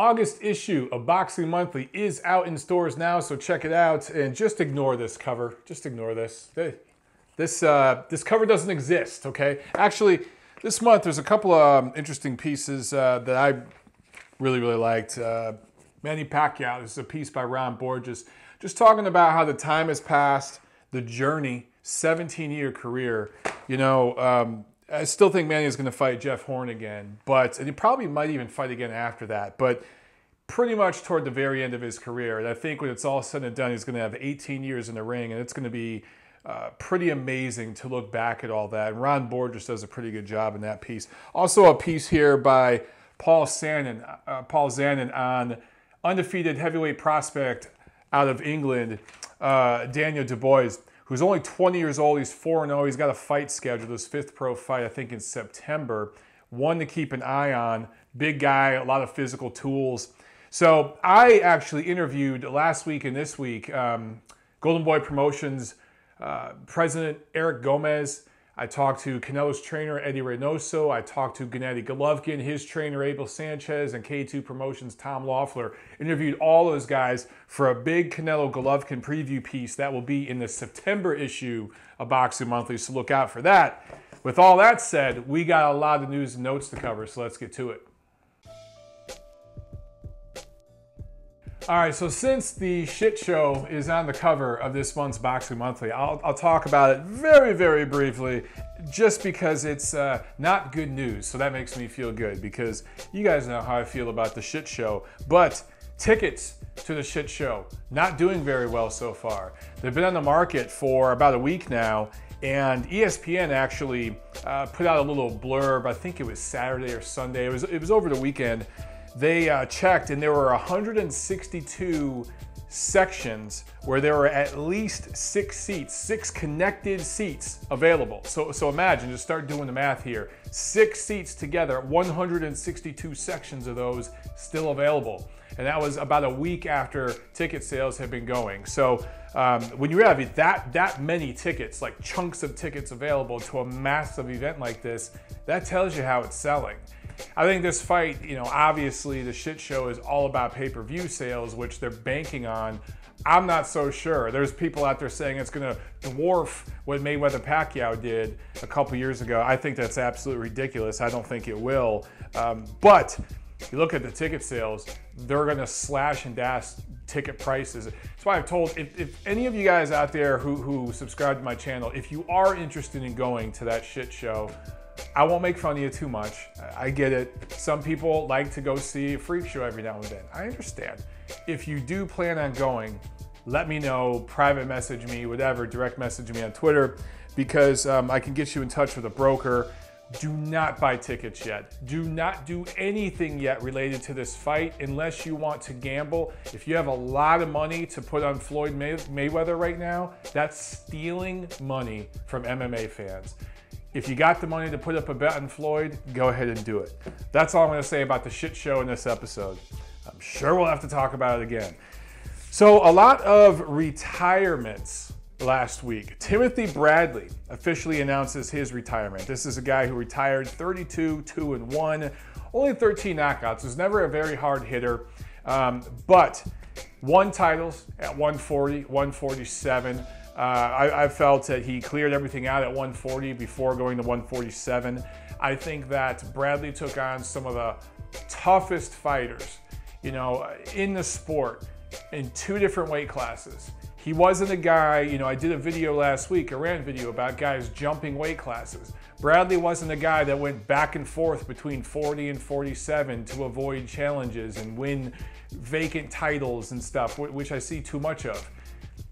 August issue of Boxing Monthly is out in stores now, so check it out. And just ignore this cover. Just ignore this. This cover doesn't exist, okay? Actually, this month there's a couple of interesting pieces that I really liked. Manny Pacquiao, this is a piece by Ron Borges, just talking about how the time has passed, the journey, 17-year career. You know, I still think Manny is going to fight Jeff Horn again, and he probably might even fight again after that, but pretty much toward the very end of his career. And I think when it's all said and done, he's going to have 18 years in the ring, and it's going to be pretty amazing to look back at all that. And Ron Borges does a pretty good job in that piece. Also a piece here by Paul Zanin on undefeated heavyweight prospect out of England, Daniel Dubois, who's only 20 years old. He's 4-0. He's got a fight scheduled, his 5th pro fight, I think, in September. One to keep an eye on. Big guy, a lot of physical tools. So I actually interviewed last week and this week Golden Boy Promotions President Eric Gomez. I talked to Canelo's trainer, Eddie Reynoso. I talked to Gennady Golovkin, his trainer, Abel Sanchez, and K2 Promotions, Tom Loeffler. Interviewed all those guys for a big Canelo-Golovkin preview piece that will be in the September issue of Boxing Monthly, so look out for that. With all that said, we got a lot of news and notes to cover, so let's get to it. All right, so since the shit show is on the cover of this month's Boxing Monthly, I'll talk about it very briefly, just because it's not good news. So that makes me feel good, because you guys know how I feel about the shit show. But tickets to the shit show, not doing very well so far. They've been on the market for about a week now, and ESPN actually put out a little blurb. I think it was Saturday or Sunday. It was over the weekend. They checked, and there were 162 sections where there were at least 6 seats, 6 connected seats available. So imagine, just start doing the math here. 6 seats together, 162 sections of those still available. And that was about a week after ticket sales had been going. So when you have that many tickets, like chunks of tickets available to a massive event like this, that tells you how it's selling. I think this fight, you know, obviously the shit show is all about pay-per-view sales, which they're banking on. I'm not so sure. There's people out there saying it's going to dwarf what Mayweather-Pacquiao did a couple years ago. I think that's absolutely ridiculous. I don't think it will. But you look at the ticket sales, they're going to slash and dash ticket prices. That's why I've told, if any of you guys out there who subscribe to my channel, if you are interested in going to that shit show, I won't make fun of you too much. I get it. Some people like to go see a freak show every now and then. I understand. If you do plan on going, let me know, private message me, whatever, direct message me on Twitter, because I can get you in touch with a broker. Do not buy tickets yet. Do not do anything yet related to this fight unless you want to gamble. If you have a lot of money to put on Floyd Mayweather right now, that's stealing money from MMA fans. If you got the money to put up a bet on Floyd, go ahead and do it. That's all I'm going to say about the shit show in this episode. I'm sure we'll have to talk about it again. So a lot of retirements last week. Timothy Bradley officially announces his retirement. This is a guy who retired 32, 2-1, only 13 knockouts. Was never a very hard hitter, but won titles at 140, 147. I felt that he cleared everything out at 140 before going to 147. I think that Bradley took on some of the toughest fighters, you know, in the sport in 2 different weight classes. He wasn't a guy, you know, I did a video last week, a rant video about guys jumping weight classes. Bradley wasn't a guy that went back and forth between 40 and 47 to avoid challenges and win vacant titles and stuff, which I see too much of.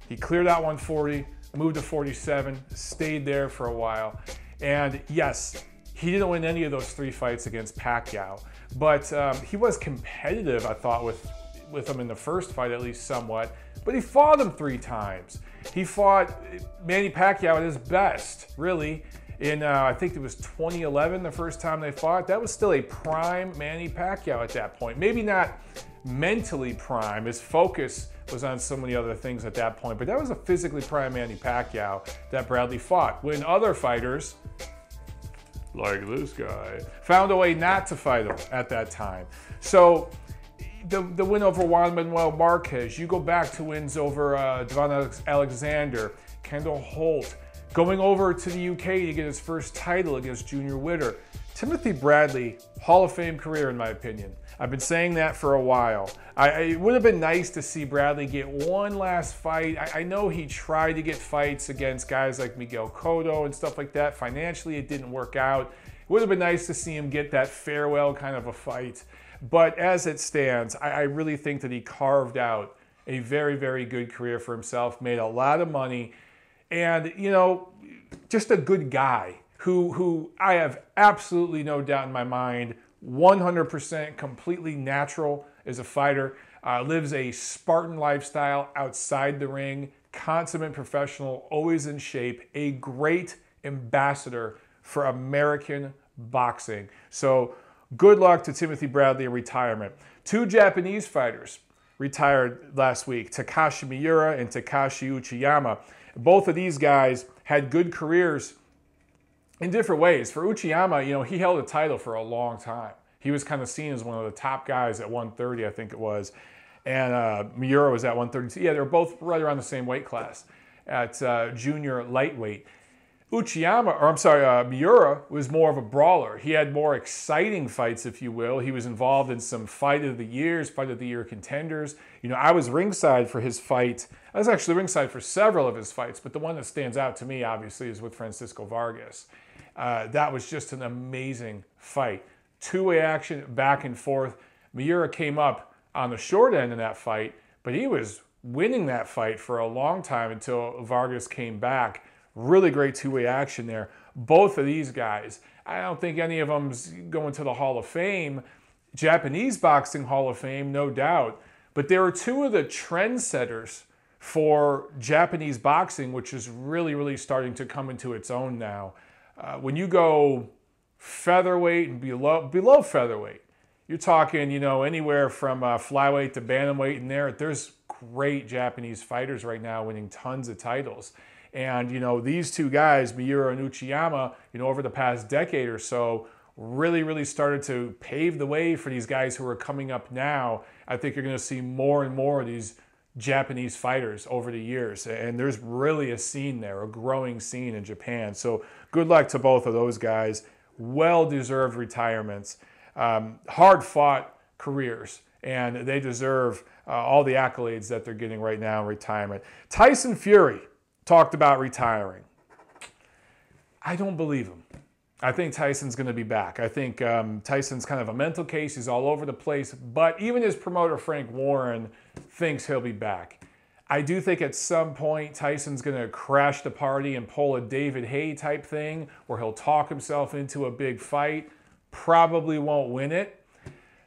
He cleared out 140, moved to 47, stayed there for a while. And yes, he didn't win any of those 3 fights against Pacquiao, but he was competitive, I thought, with him in the first fight, at least somewhat. But he fought him 3 times. He fought Manny Pacquiao at his best, really. In, I think it was 2011, the first time they fought. That was still a prime Manny Pacquiao at that point. Maybe not mentally prime. His focus was on so many other things at that point. But that was a physically prime Manny Pacquiao that Bradley fought. When other fighters, like this guy, found a way not to fight him at that time. So, the win over Juan Manuel Marquez. You go back to wins over Devon Alexander, Kendall Holt, going over to the UK to get his first title against Junior Witter. Timothy Bradley, Hall of Fame career in my opinion. I've been saying that for a while. It would have been nice to see Bradley get one last fight. I know he tried to get fights against guys like Miguel Cotto and stuff like that. Financially, it didn't work out. It would have been nice to see him get that farewell kind of a fight. But as it stands, I really think that he carved out a very, very good career for himself, made a lot of money, and, you know, just a good guy who I have absolutely no doubt in my mind, 100% completely natural as a fighter, lives a Spartan lifestyle outside the ring, consummate professional, always in shape, a great ambassador for American boxing. So good luck to Timothy Bradley in retirement. 2 Japanese fighters retired last week, Takashi Miura and Takashi Uchiyama. Both of these guys had good careers in different ways. For Uchiyama, you know, he held a title for a long time. He was kind of seen as one of the top guys at 130, I think it was. And Miura was at 132. Yeah, they were both right around the same weight class at junior lightweight. Miura was more of a brawler. He had more exciting fights, if you will. He was involved in some fight of the year contenders. You know, I was ringside for his fight. I was actually ringside for several of his fights, but the one that stands out to me, obviously, is with Francisco Vargas. That was just an amazing fight. Two-way action, back and forth. Miura came up on the short end in that fight, but he was winning that fight for a long time until Vargas came back. Really great two-way action there. Both of these guys, I don't think any of them's going to the Hall of Fame. Japanese Boxing Hall of Fame, no doubt. But they were 2 of the trendsetters for Japanese boxing, which is really, really starting to come into its own now. When you go featherweight and below featherweight, you're talking, you know, anywhere from flyweight to bantamweight, and there's great Japanese fighters right now winning tons of titles. And, you know, these 2 guys, Miura and Uchiyama, you know, over the past decade or so, really, really started to pave the way for these guys who are coming up now. I think you're going to see more and more of these Japanese fighters over the years. And there's really a scene there, a growing scene in Japan. So good luck to both of those guys. Well-deserved retirements. Hard-fought careers. And they deserve all the accolades that they're getting right now in retirement. Tyson Fury talked about retiring. I don't believe him. I think Tyson's going to be back. I think Tyson's kind of a mental case. He's all over the place. But even his promoter, Frank Warren, thinks he'll be back. I do think at some point Tyson's going to crash the party and pull a David Haye type thing where he'll talk himself into a big fight. Probably won't win it.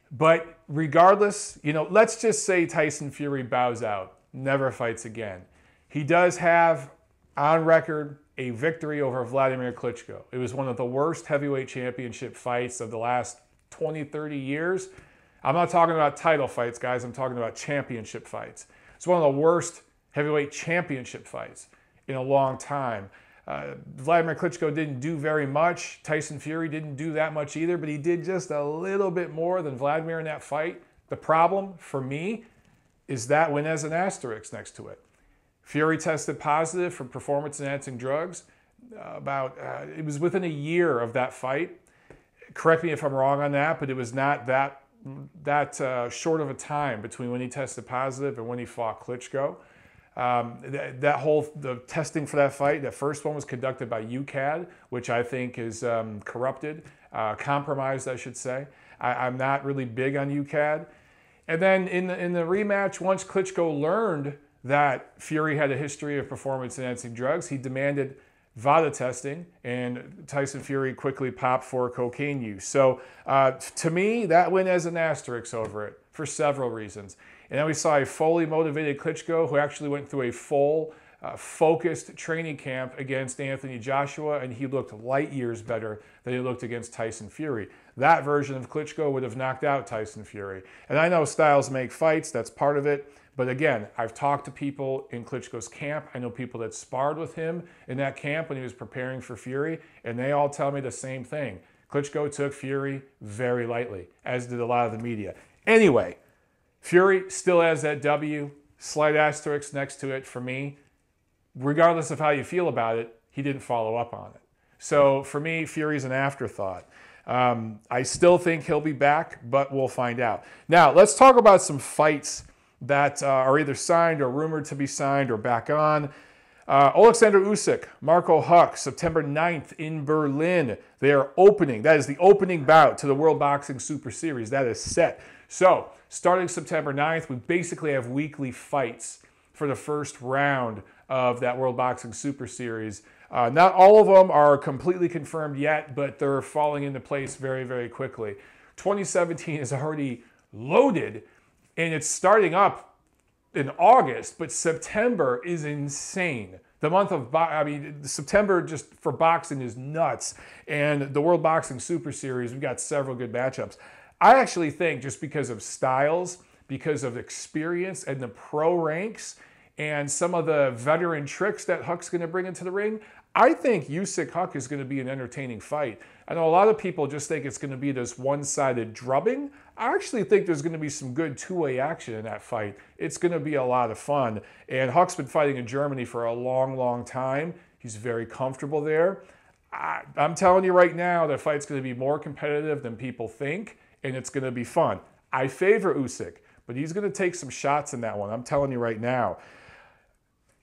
But regardless, you know, let's just say Tyson Fury bows out, never fights again. He does have, on record, a victory over Vladimir Klitschko. It was one of the worst heavyweight championship fights of the last 20, 30 years. I'm not talking about title fights, guys. I'm talking about championship fights. It's one of the worst heavyweight championship fights in a long time. Vladimir Klitschko didn't do very much. Tyson Fury didn't do that much either, but he did just a little bit more than Vladimir in that fight. The problem, for me, is that win has an asterisk next to it. Fury tested positive for performance-enhancing drugs. It was within a year of that fight. Correct me if I'm wrong on that, but it was not that short of a time between when he tested positive and when he fought Klitschko. The testing for that fight, that first one was conducted by UCAD, which I think is corrupted, compromised, I should say. I'm not really big on UCAD. And then in the rematch, once Klitschko learned that Fury had a history of performance-enhancing drugs, he demanded VADA testing, and Tyson Fury quickly popped for cocaine use. So to me, that win has an asterisk over it for several reasons. And then we saw a fully motivated Klitschko who actually went through a full, focused training camp against Anthony Joshua, and he looked light years better than he looked against Tyson Fury. That version of Klitschko would have knocked out Tyson Fury. And I know styles make fights, that's part of it. But again, I've talked to people in Klitschko's camp. I know people that sparred with him in that camp when he was preparing for Fury, and they all tell me the same thing. Klitschko took Fury very lightly, as did a lot of the media. Anyway, Fury still has that W, slight asterisk next to it for me. Regardless of how you feel about it, he didn't follow up on it. So for me, Fury's an afterthought. I still think he'll be back, but we'll find out. Now, let's talk about some fights that are either signed or rumored to be signed or back on. Alexander Usyk, Marco Huck, September 9th in Berlin. They are opening. That is the opening bout to the World Boxing Super Series. That is set. So, starting September 9th, we basically have weekly fights for the first round of that World Boxing Super Series. Not all of them are completely confirmed yet, but they're falling into place very, very quickly. 2017 is already loaded, and it's starting up in August, but September is insane. The month of, September just for boxing is nuts. And the World Boxing Super Series, we've got several good matchups. I actually think just because of styles, because of experience and the pro ranks, and some of the veteran tricks that Huck's going to bring into the ring, I think Usyk-Huck is going to be an entertaining fight. I know a lot of people just think it's going to be this one-sided drubbing. I actually think there's going to be some good two-way action in that fight. It's going to be a lot of fun. And Huck's been fighting in Germany for a long, long time. He's very comfortable there. I'm telling you right now, the fight's going to be more competitive than people think, and it's going to be fun. I favor Usyk, but he's going to take some shots in that one. I'm telling you right now.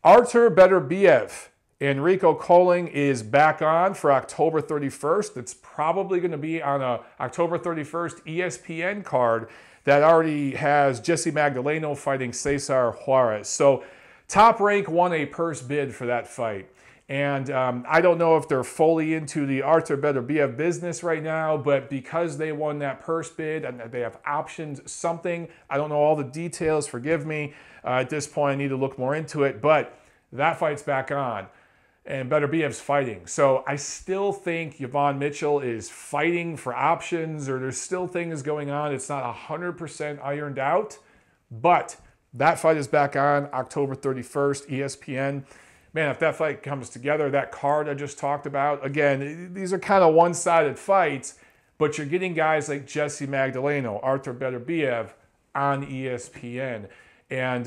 Artur Beterbiev. Enrico Colling is back on for October 31st. It's probably going to be on a October 31st ESPN card that already has Jesse Magdaleno fighting Cesar Juarez. So Top Rank won a purse bid for that fight. And I don't know if they're fully into the Artur Beterbiev business right now, but because they won that purse bid and they have options something, I don't know all the details, forgive me. At this point, I need to look more into it, but that fight's back on. And Beterbiev's fighting. So I still think Yvonne Mitchell is fighting for options, or there's still things going on. It's not 100% ironed out, but that fight is back on October 31st, ESPN. Man, if that fight comes together, that card I just talked about, again, these are kind of one-sided fights, but you're getting guys like Jesse Magdaleno, Artur Beterbiev on ESPN. And,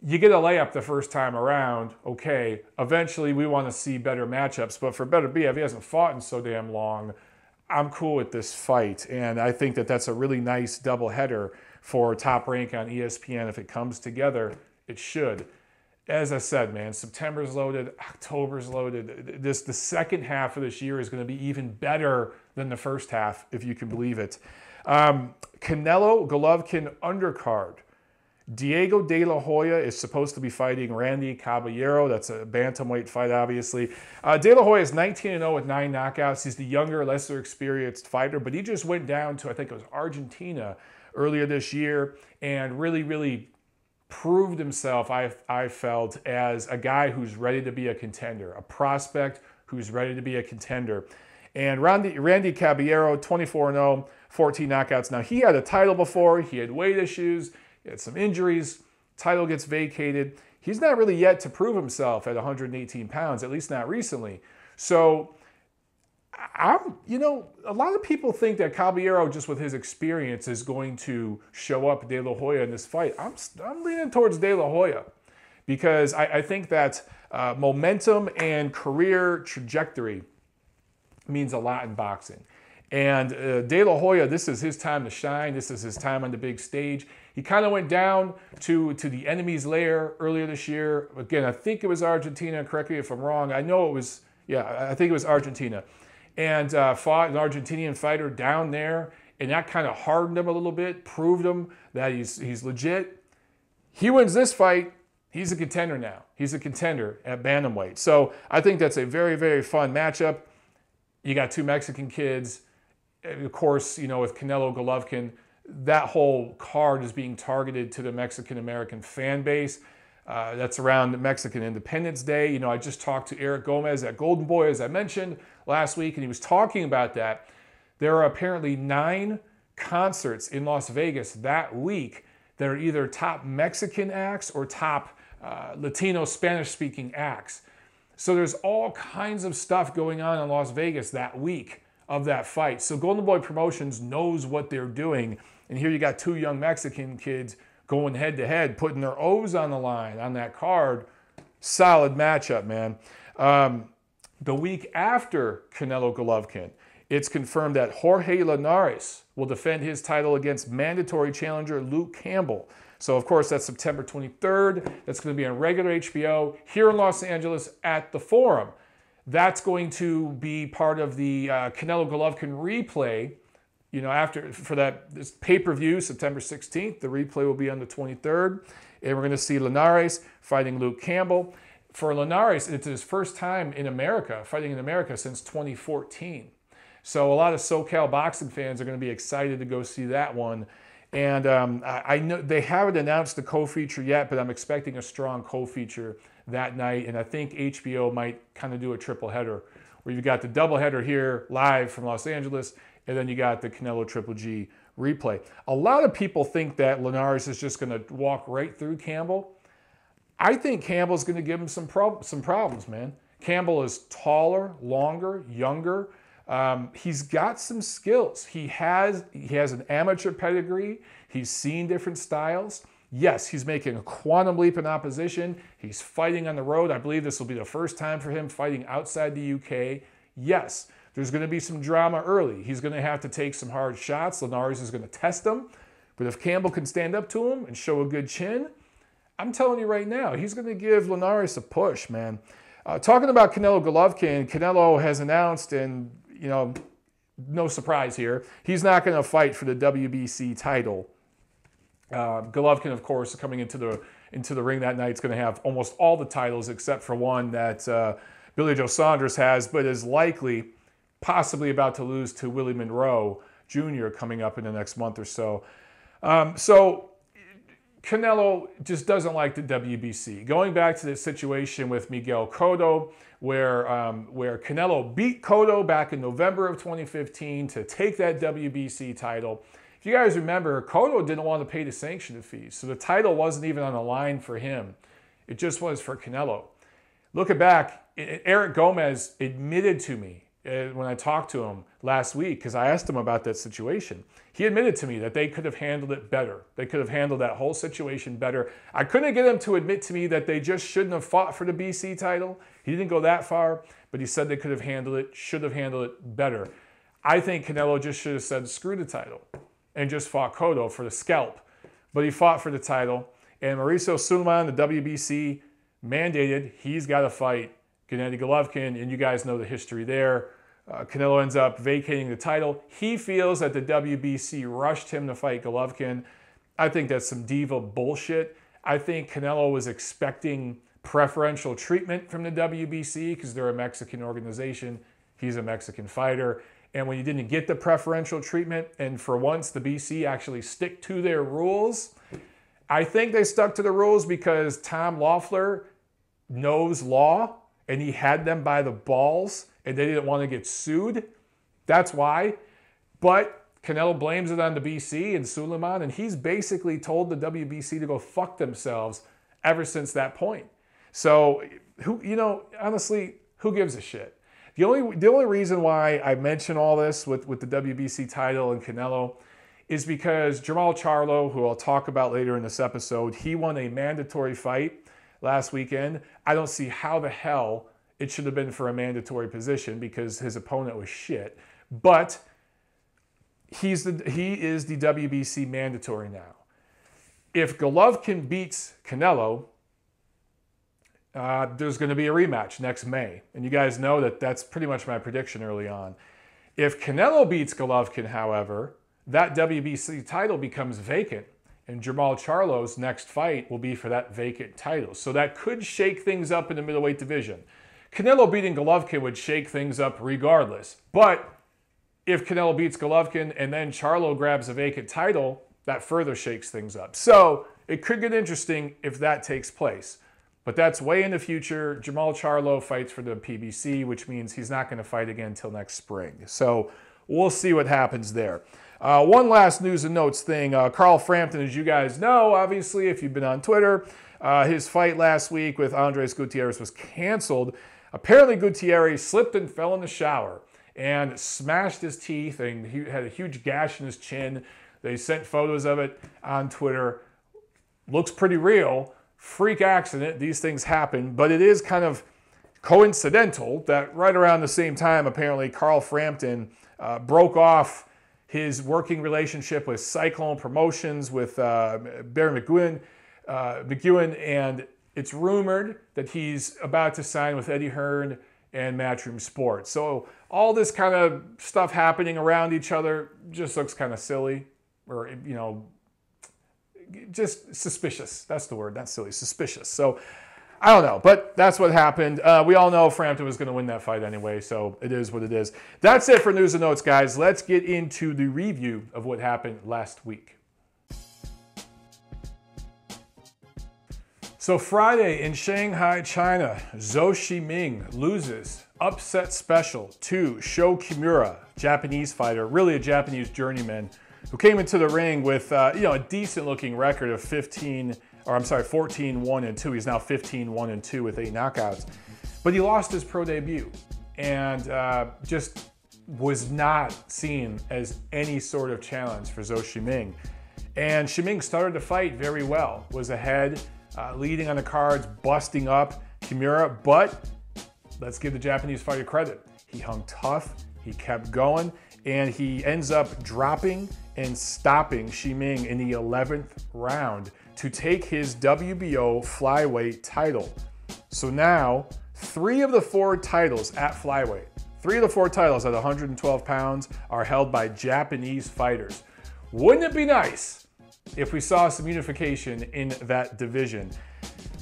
you get a layup the first time around, okay, eventually we want to see better matchups, but for Beterbiev, he hasn't fought in so damn long. I'm cool with this fight, and I think that that's a really nice doubleheader for Top Rank on ESPN. If it comes together, it should. As I said, man, September's loaded, October's loaded. The second half of this year is going to be even better than the first half, if you can believe it. Canelo Golovkin undercard. Diego De La Hoya is supposed to be fighting Randy Caballero. That's a bantamweight fight, obviously. De La Hoya is 19-0 with 9 knockouts. He's the younger, lesser experienced fighter, but he just went down to, I think it was Argentina earlier this year, and really, really proved himself, I felt, as a guy who's ready to be a contender, a prospect who's ready to be a contender. And Randy Caballero, 24-0, 14 knockouts. Now, he had a title before. He had weight issues. He had some injuries, title gets vacated. He's not really yet to prove himself at 118 pounds, at least not recently. So, a lot of people think that Caballero, just with his experience, is going to show up De La Hoya in this fight. I'm leaning towards De La Hoya because I think that momentum and career trajectory means a lot in boxing. And De La Hoya, this is his time to shine. This is his time on the big stage. He kind of went down to the enemy's lair earlier this year. Again, I think it was Argentina. Correct me if I'm wrong. I know it was, I think it was Argentina. And fought an Argentinian fighter down there. And that kind of hardened him a little bit, proved him that he's legit. He wins this fight. He's a contender now. He's a contender at bantamweight. So I think that's a very, very fun matchup. You got 2 Mexican kids. Of course, with Canelo Golovkin, that whole card is being targeted to the Mexican-American fan base. That's around Mexican Independence Day. I just talked to Eric Gomez at Golden Boy, as I mentioned last week, and he was talking about that. There are apparently 9 concerts in Las Vegas that week that are either top Mexican acts or top Latino Spanish-speaking acts. So there's all kinds of stuff going on in Las Vegas that week of that fight. So Golden Boy Promotions knows what they're doing, And here you got two young Mexican kids going head to head, putting their O's on the line on that card. Solid matchup, man. The week after Canelo Golovkin, it's confirmed that Jorge Linares will defend his title against mandatory challenger Luke Campbell. So, of course, that's September 23rd. That's going to be on regular HBO here in Los Angeles at the Forum. That's going to be part of the Canelo Golovkin replay. You know, for this pay-per-view, September 16th, the replay will be on the 23rd. And we're going to see Linares fighting Luke Campbell. For Linares, it's his first time in America, fighting in America since 2014. So a lot of SoCal boxing fans are going to be excited to go see that one. And I know they haven't announced the co-feature yet, but I'm expecting a strong co-feature that night. And I think HBO might kind of do a triple header where you've got the double header here live from Los Angeles, and then you got the Canelo Triple G replay. A lot of people think that Linares is just going to walk right through Campbell. I think Campbell's going to give him some problems, man. Campbell is taller, longer, younger. He's got some skills. He has an amateur pedigree. He's seen different styles. Yes, he's making a quantum leap in opposition. He's fighting on the road. I believe this will be the first time for him fighting outside the UK. Yes, there's going to be some drama early. He's going to have to take some hard shots. Linares is going to test him. But if Campbell can stand up to him and show a good chin, I'm telling you right now, he's going to give Linares a push, man. Talking about Canelo Golovkin, Canelo has announced, and you know, no surprise here, he's not going to fight for the WBC title. Golovkin, of course, coming into the ring that night is going to have almost all the titles except for one that Billy Joe Saunders has, but is likely, possibly about to lose to Willie Monroe Jr. coming up in the next month or so. Canelo just doesn't like the WBC. Going back to the situation with Miguel Cotto, where Canelo beat Cotto back in November of 2015 to take that WBC title. If you guys remember, Cotto didn't want to pay the sanction fees, so the title wasn't even on the line for him. It just was for Canelo. Looking back, Eric Gomez admitted to me when I talked to him last week, because I asked him about that situation. He admitted to me that they could have handled it better. They could have handled that whole situation better. I couldn't get him to admit to me that they just shouldn't have fought for the BC title. He didn't go that far, but he said they could have handled it, should have handled it better. I think Canelo just should have said, screw the title, and just fought Cotto for the scalp. But he fought for the title, and Mauricio Sulaiman, the WBC, mandated he's got to fight Gennady Golovkin, and you guys know the history there. Canelo ends up vacating the title. He feels that the WBC rushed him to fight Golovkin. I think that's some diva bullshit. I think Canelo was expecting preferential treatment from the WBC because they're a Mexican organization. He's a Mexican fighter. And when you didn't get the preferential treatment, and for once the BC actually stick to their rules, I think they stuck to the rules because Tom Loeffler knows law and he had them by the balls and they didn't want to get sued. That's why. But Canelo blames it on the BC and Sulaiman, and he's basically told the WBC to go fuck themselves ever since that point. So, honestly, who gives a shit? The only reason why I mention all this with the WBC title and Canelo is because Jermall Charlo, who I'll talk about later in this episode, he won a mandatory fight last weekend. I don't see how the hell it should have been for a mandatory position because his opponent was shit. But he is the WBC mandatory now. If Golovkin beats Canelo, there's going to be a rematch next May. And you guys know that that's pretty much my prediction early on. If Canelo beats Golovkin, however, that WBC title becomes vacant. And Jermall Charlo's next fight will be for that vacant title. So that could shake things up in the middleweight division. Canelo beating Golovkin would shake things up regardless. But if Canelo beats Golovkin and then Charlo grabs a vacant title, that further shakes things up. So it could get interesting if that takes place. But that's way in the future. Jermall Charlo fights for the PBC, which means he's not going to fight again until next spring. So we'll see what happens there. One last news and notes thing. Carl Frampton, as you guys know, obviously, if you've been on Twitter, his fight last week with Andres Gutierrez was canceled. Apparently, Gutierrez slipped and fell in the shower and smashed his teeth, and he had a huge gash in his chin. They sent photos of it on Twitter. Looks pretty real. Freak accident. These things happen. But it is kind of coincidental that right around the same time, apparently, Carl Frampton broke off his working relationship with Cyclone Promotions, with Barry McGuinn, and it's rumored that he's about to sign with Eddie Hearn and Matchroom Sports. So all this kind of stuff happening around each other just looks kind of silly, or, you know, just suspicious. That's the word, not silly, suspicious. So I don't know, but that's what happened. We all know Frampton was going to win that fight anyway, so it is what it is. That's it for news and notes, guys. Let's get into the review of what happened last week. So Friday in Shanghai, China, Zou Shiming loses upset special to Sho Kimura, Japanese fighter, really a Japanese journeyman, who came into the ring with a decent looking record of 14-1-2. He's now 15-1-2 with 8 knockouts. But he lost his pro debut and just was not seen as any sort of challenge for Zou Shiming. And Shiming started the fight very well, was ahead, leading on the cards, busting up Kimura, but let's give the Japanese fighter credit. He hung tough, he kept going, and he ends up dropping and stopping Shiming in the 11th round to take his WBO flyweight title. So now, 3 of the 4 titles at flyweight, 3 of the 4 titles at 112 pounds are held by Japanese fighters. Wouldn't it be nice if we saw some unification in that division?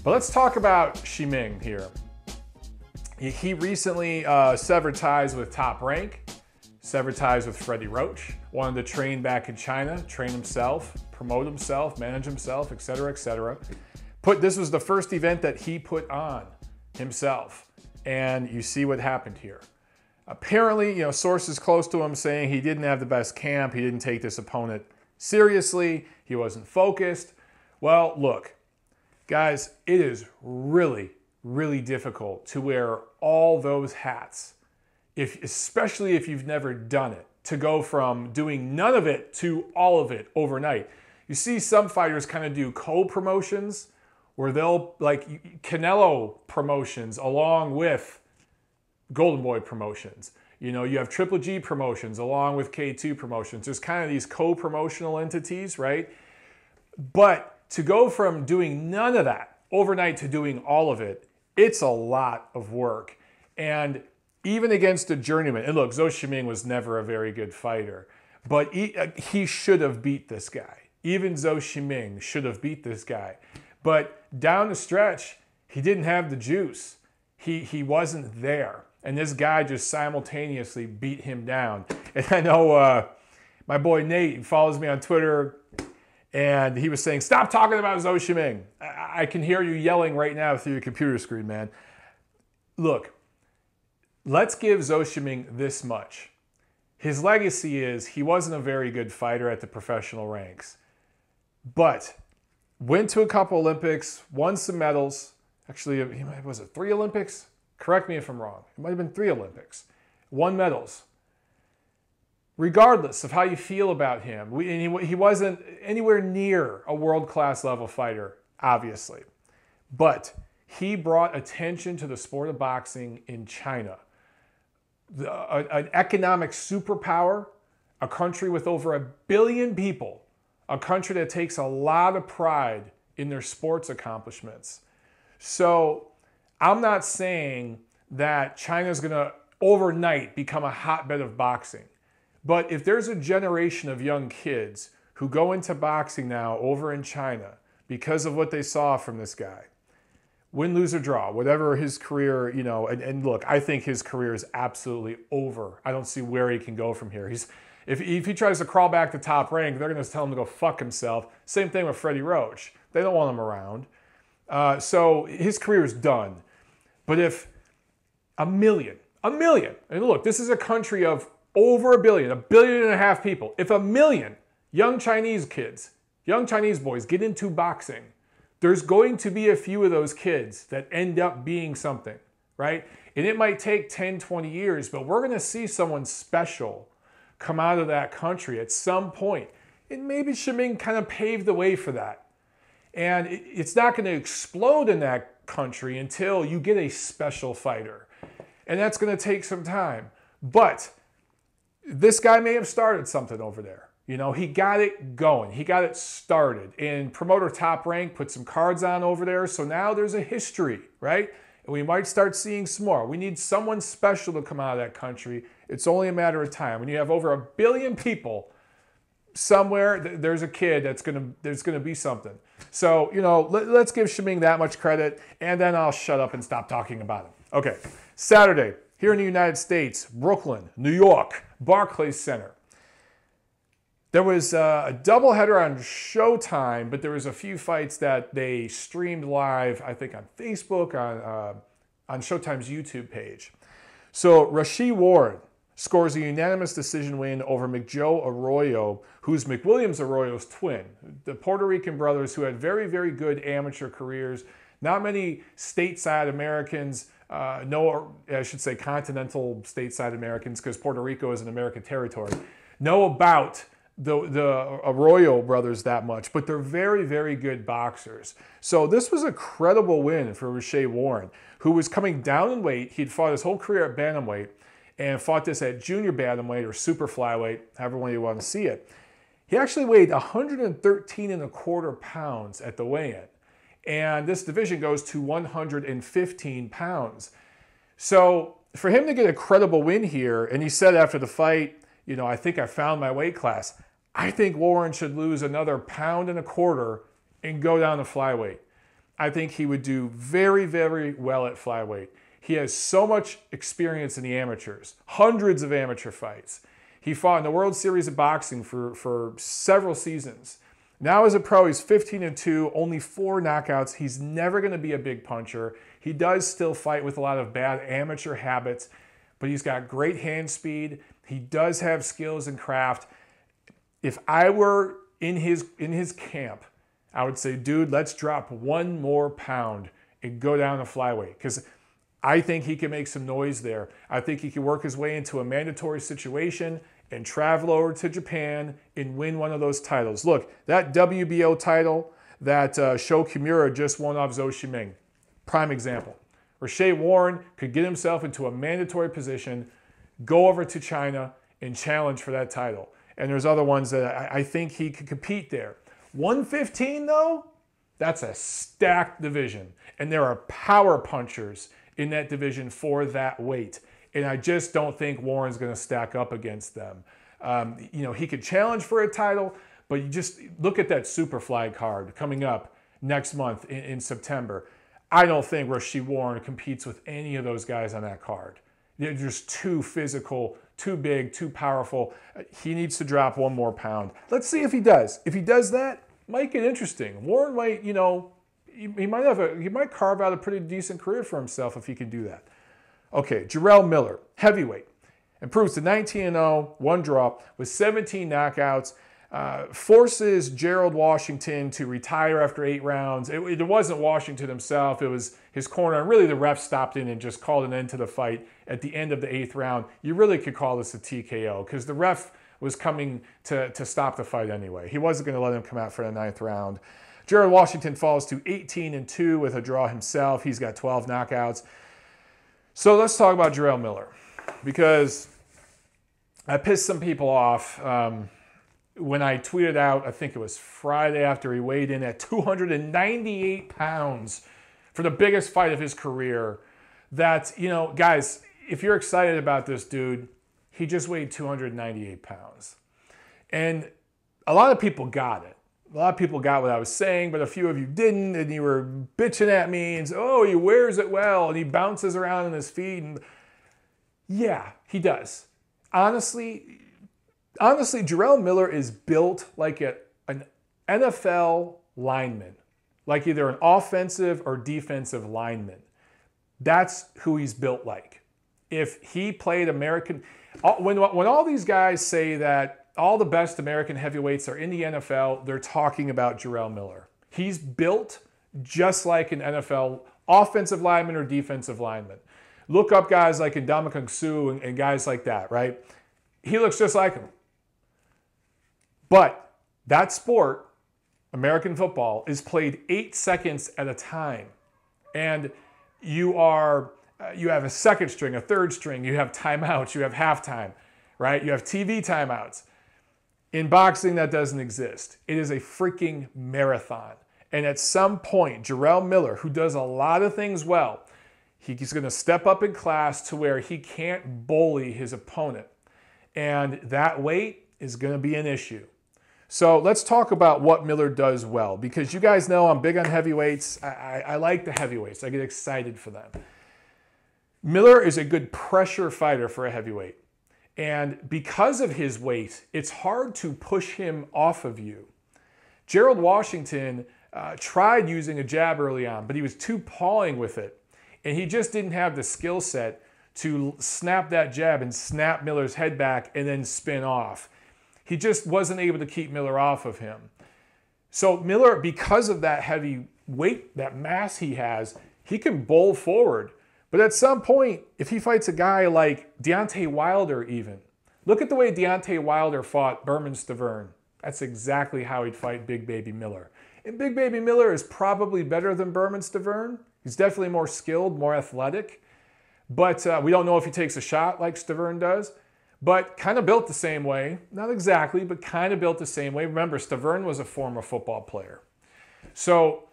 But let's talk about Shiming here. He recently severed ties with Top Rank, severed ties with Freddie Roach, wanted to train back in China, train himself, promote himself, manage himself, etc., etc. This was the first event that he put on himself, and you see what happened here. Apparently, sources close to him saying he didn't have the best camp, he didn't take this opponent seriously, he wasn't focused. Well, look, guys, it is really, really difficult to wear all those hats, especially if you've never done it, to go from doing none of it to all of it overnight. You see some fighters kind of do co-promotions where they'll, like Canelo promotions along with Golden Boy promotions. You have Triple G promotions along with K2 promotions. There's kind of these co-promotional entities, right? But to go from doing none of that overnight to doing all of it, it's a lot of work. And even against a journeyman, and look, Zou Shiming was never a very good fighter, but he should have beat this guy. Even Zou Shiming should have beat this guy. But down the stretch, he didn't have the juice. He wasn't there. And this guy just simultaneously beat him down. And I know my boy Nate follows me on Twitter, and he was saying, stop talking about Zou Shiming. I can hear you yelling right now through your computer screen, man. Look, let's give Zou Shiming this much. His legacy is he wasn't a very good fighter at the professional ranks, but went to a couple Olympics, won some medals. Actually, was it 3 Olympics? Correct me if I'm wrong. It might have been 3 Olympics. Won medals. Regardless of how you feel about him, he wasn't anywhere near a world-class level fighter, obviously. But he brought attention to the sport of boxing in China. An economic superpower, a country with over 1 billion people, a country that takes a lot of pride in their sports accomplishments. So I'm not saying that China's going to overnight become a hotbed of boxing. But if there's a generation of young kids who go into boxing now over in China because of what they saw from this guy, win, lose, or draw, whatever his career, and look, I think his career is absolutely over. I don't see where he can go from here. If he tries to crawl back to Top Rank, they're going to tell him to go fuck himself. Same thing with Freddie Roach. They don't want him around. So his career is done. But if a million, and look, this is a country of over 1 billion, 1.5 billion people. If 1 million young Chinese kids, young Chinese boys get into boxing, there's going to be a few of those kids that end up being something, right? And it might take 10, 20 years, but we're going to see someone special come out of that country at some point. And maybe Shiming kind of paved the way for that. And it's not going to explode in that country until you get a special fighter. And that's going to take some time. But this guy may have started something over there. You know, he got it going. He got it started. And promoter Top Rank put some cards on over there. So now there's a history, right? And we might start seeing some more. We need someone special to come out of that country. It's only a matter of time. When you have over 1 billion people, somewhere there's a kid there's gonna be something. So, you know, let's give Shiming that much credit, and then I'll shut up and stop talking about him. Okay, Saturday, here in the United States, Brooklyn, New York, Barclays Center. There was a doubleheader on Showtime, but there was a few fights that they streamed live, I think on Facebook, on Showtime's YouTube page. So Rashid Warren scores a unanimous decision win over McJoe Arroyo, who's McWilliams Arroyo's twin. The Puerto Rican brothers who had very, very good amateur careers. Not many stateside Americans, I should say continental stateside Americans, because Puerto Rico is an American territory, know about the Arroyo brothers that much, but they're very, very good boxers. So this was a credible win for Rashid Warren, who was coming down in weight. He'd fought his whole career at bantamweight and fought this at junior bantamweight or super flyweight, however one you want to see it. He actually weighed 113.25 pounds at the weigh-in. And this division goes to 115 pounds. So for him to get a credible win here, and he said after the fight, you know, I think I found my weight class. I think Warren should lose another 1.25 pounds and go down to flyweight. I think he would do very, very well at flyweight. He has so much experience in the amateurs, hundreds of amateur fights. He fought in the World Series of Boxing for several seasons. Now as a pro, he's 15-2, only 4 knockouts. He's never going to be a big puncher. He does still fight with a lot of bad amateur habits, but he's got great hand speed. He does have skills and craft. If I were in his camp, I would say, dude, let's drop 1 more pound and go down to flyweight, because I think he can make some noise there. I think he can work his way into a mandatory situation and travel over to Japan and win one of those titles. Look, that WBO title that Shoki Miura just won off Zou Shiming, prime example. Rashid Warren could get himself into a mandatory position, go over to China, and challenge for that title. And there's other ones that I think he could compete there. 115, though, that's a stacked division. And there are power punchers in that division for that weight. And I just don't think Warren's going to stack up against them. You know, he could challenge for a title, but you just look at that Superfly card coming up next month in September. I don't think Rashid Warren competes with any of those guys on that card. They're just too physical, too big, too powerful. He needs to drop 1 more pound. Let's see if he does. If he does that, might get interesting. Warren might, you know, he might carve out a pretty decent career for himself if he can do that. Okay, Jarrell Miller, heavyweight, improves to 19-0, 1 draw with 17 knockouts. Forces Gerald Washington to retire after 8 rounds. It wasn't Washington himself, it was his corner. And really the ref stopped in and just called an end to the fight at the end of the 8th round. You really could call this a TKO because the ref was coming to stop the fight anyway. He wasn't going to let him come out for the 9th round. Gerald Washington falls to 18-2 with a draw himself. He's got 12 knockouts. So let's talk about Jarrell Miller, because I pissed some people off when I tweeted out, I think it was Friday after he weighed in at 298 pounds for the biggest fight of his career, that, you know, guys, if you're excited about this dude, he just weighed 298 pounds. And a lot of people got it. A lot of people got what I was saying, but a few of you didn't, and you were bitching at me and said, oh, he wears it well, and he bounces around on his feet. And yeah, he does. Honestly, Jarrell Miller is built like an NFL lineman, like either an offensive or defensive lineman. That's who he's built like. If he played American, when all these guys say that all the best American heavyweights are in the NFL, they're talking about Jarrell Miller. He's built just like an NFL offensive lineman or defensive lineman. Look up guys like Ndamukong Suh and guys like that, right? He looks just like him. But That sport, American football, is played 8 seconds at a time. And you have a second string, a third string, you have timeouts, you have halftime, right? You have TV timeouts. In boxing, that doesn't exist. It is a freaking marathon. And at some point, Jarrell Miller, who does a lot of things well, he's going to step up in class to where he can't bully his opponent. And that weight is going to be an issue. So let's talk about what Miller does well, because you guys know I'm big on heavyweights. I like the heavyweights. I get excited for them. Miller is a good pressure fighter for a heavyweight. And because of his weight, it's hard to push him off of you. Gerald Washington tried using a jab early on, but he was too pawing with it. And he just didn't have the skill set to snap that jab and snap Miller's head back and then spin off. He just wasn't able to keep Miller off of him. So Miller, because of that heavy weight, that mass he has, he can bowl forward. But at some point, if he fights a guy like Deontay Wilder even, look at the way Deontay Wilder fought Bermane Stiverne. That's exactly how he'd fight Big Baby Miller. And Big Baby Miller is probably better than Bermane Stiverne. He's definitely more skilled, more athletic. But we don't know if he takes a shot like Stiverne does. But kind of built the same way. Not exactly, but kind of built the same way. Remember, Stiverne was a former football player. So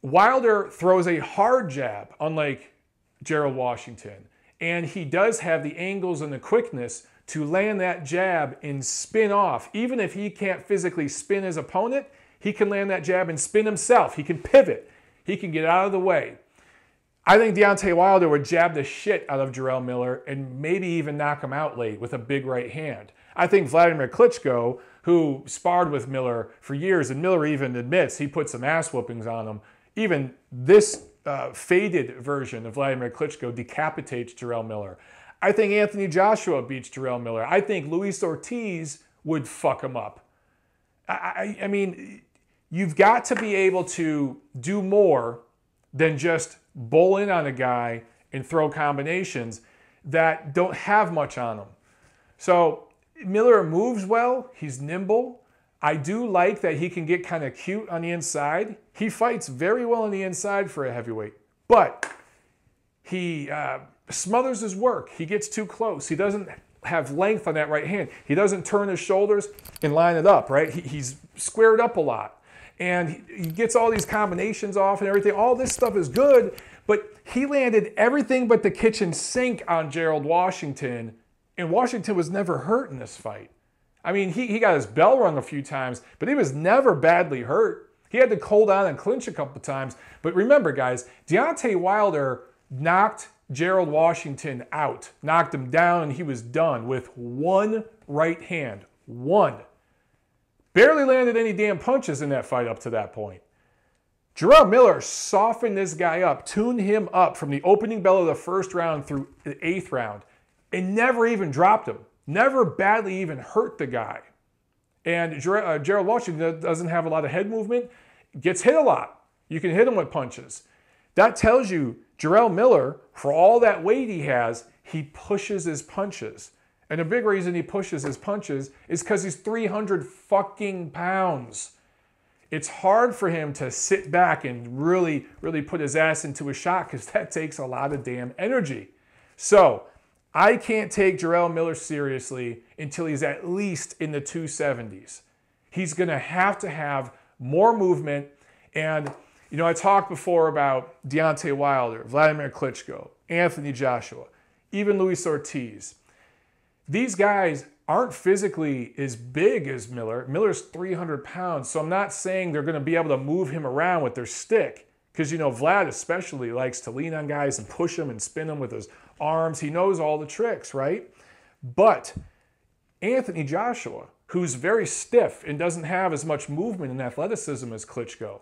Wilder throws a hard jab, unlike Gerald Washington. And he does have the angles and the quickness to land that jab and spin off. Even if he can't physically spin his opponent, he can land that jab and spin himself. He can pivot. He can get out of the way. I think Deontay Wilder would jab the shit out of Jarrell Miller and maybe even knock him out late with a big right hand. I think Vladimir Klitschko, who sparred with Miller for years, and Miller even admits he put some ass whoopings on him, even this faded version of Vladimir Klitschko decapitates Jarrell Miller. I think Anthony Joshua beats Jarrell Miller. I think Luis Ortiz would fuck him up. I mean, you've got to be able to do more than just bowl in on a guy and throw combinations that don't have much on them. So Miller moves well. He's nimble. I do like that he can get kind of cute on the inside. He fights very well on the inside for a heavyweight, but he smothers his work. He gets too close. He doesn't have length on that right hand. He doesn't turn his shoulders and line it up, right? He's squared up a lot. And he gets all these combinations off and everything. All this stuff is good, but he landed everything but the kitchen sink on Gerald Washington, and Washington was never hurt in this fight. I mean, he got his bell rung a few times, but he was never badly hurt. He had to hold on and clinch a couple times. But remember, guys, Deontay Wilder knocked Gerald Washington out, knocked him down, and he was done with one right hand. One. Barely landed any damn punches in that fight up to that point. Jarrell Miller softened this guy up, tuned him up from the opening bell of the first round through the 8th round, and never even dropped him. Never badly even hurt the guy. And Gerald Washington doesn't have a lot of head movement, gets hit a lot. You can hit him with punches. That tells you Jarrell Miller, for all that weight he has, he pushes his punches. And a big reason he pushes his punches is because he's 300 fucking pounds. It's hard for him to sit back and really, really put his ass into a shot because that takes a lot of damn energy. So I can't take Jarrell Miller seriously until he's at least in the 270s. He's going to have more movement. And, you know, I talked before about Deontay Wilder, Vladimir Klitschko, Anthony Joshua, even Luis Ortiz. These guys aren't physically as big as Miller. Miller's 300 pounds, so I'm not saying they're going to be able to move him around with their stick. Because, you know, Vlad especially likes to lean on guys and push them and spin them with his arms. He knows all the tricks, right? But Anthony Joshua, who's very stiff and doesn't have as much movement and athleticism as Klitschko,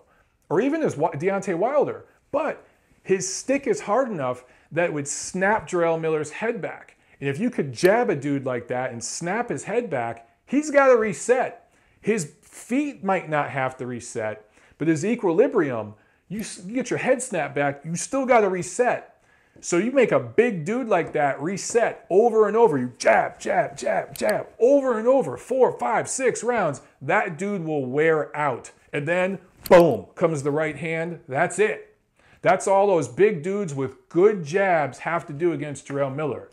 or even as Deontay Wilder, but his stick is hard enough that it would snap Jarrell Miller's head back. And if you could jab a dude like that and snap his head back, he's got to reset. His feet might not have to reset, but his equilibrium, you get your head snapped back, you still got to reset. So you make a big dude like that reset over and over. You jab, jab, jab, jab, over and over, 4, 5, 6 rounds. That dude will wear out. And then, boom, comes the right hand. That's it. That's all those big dudes with good jabs have to do against Jarrell Miller.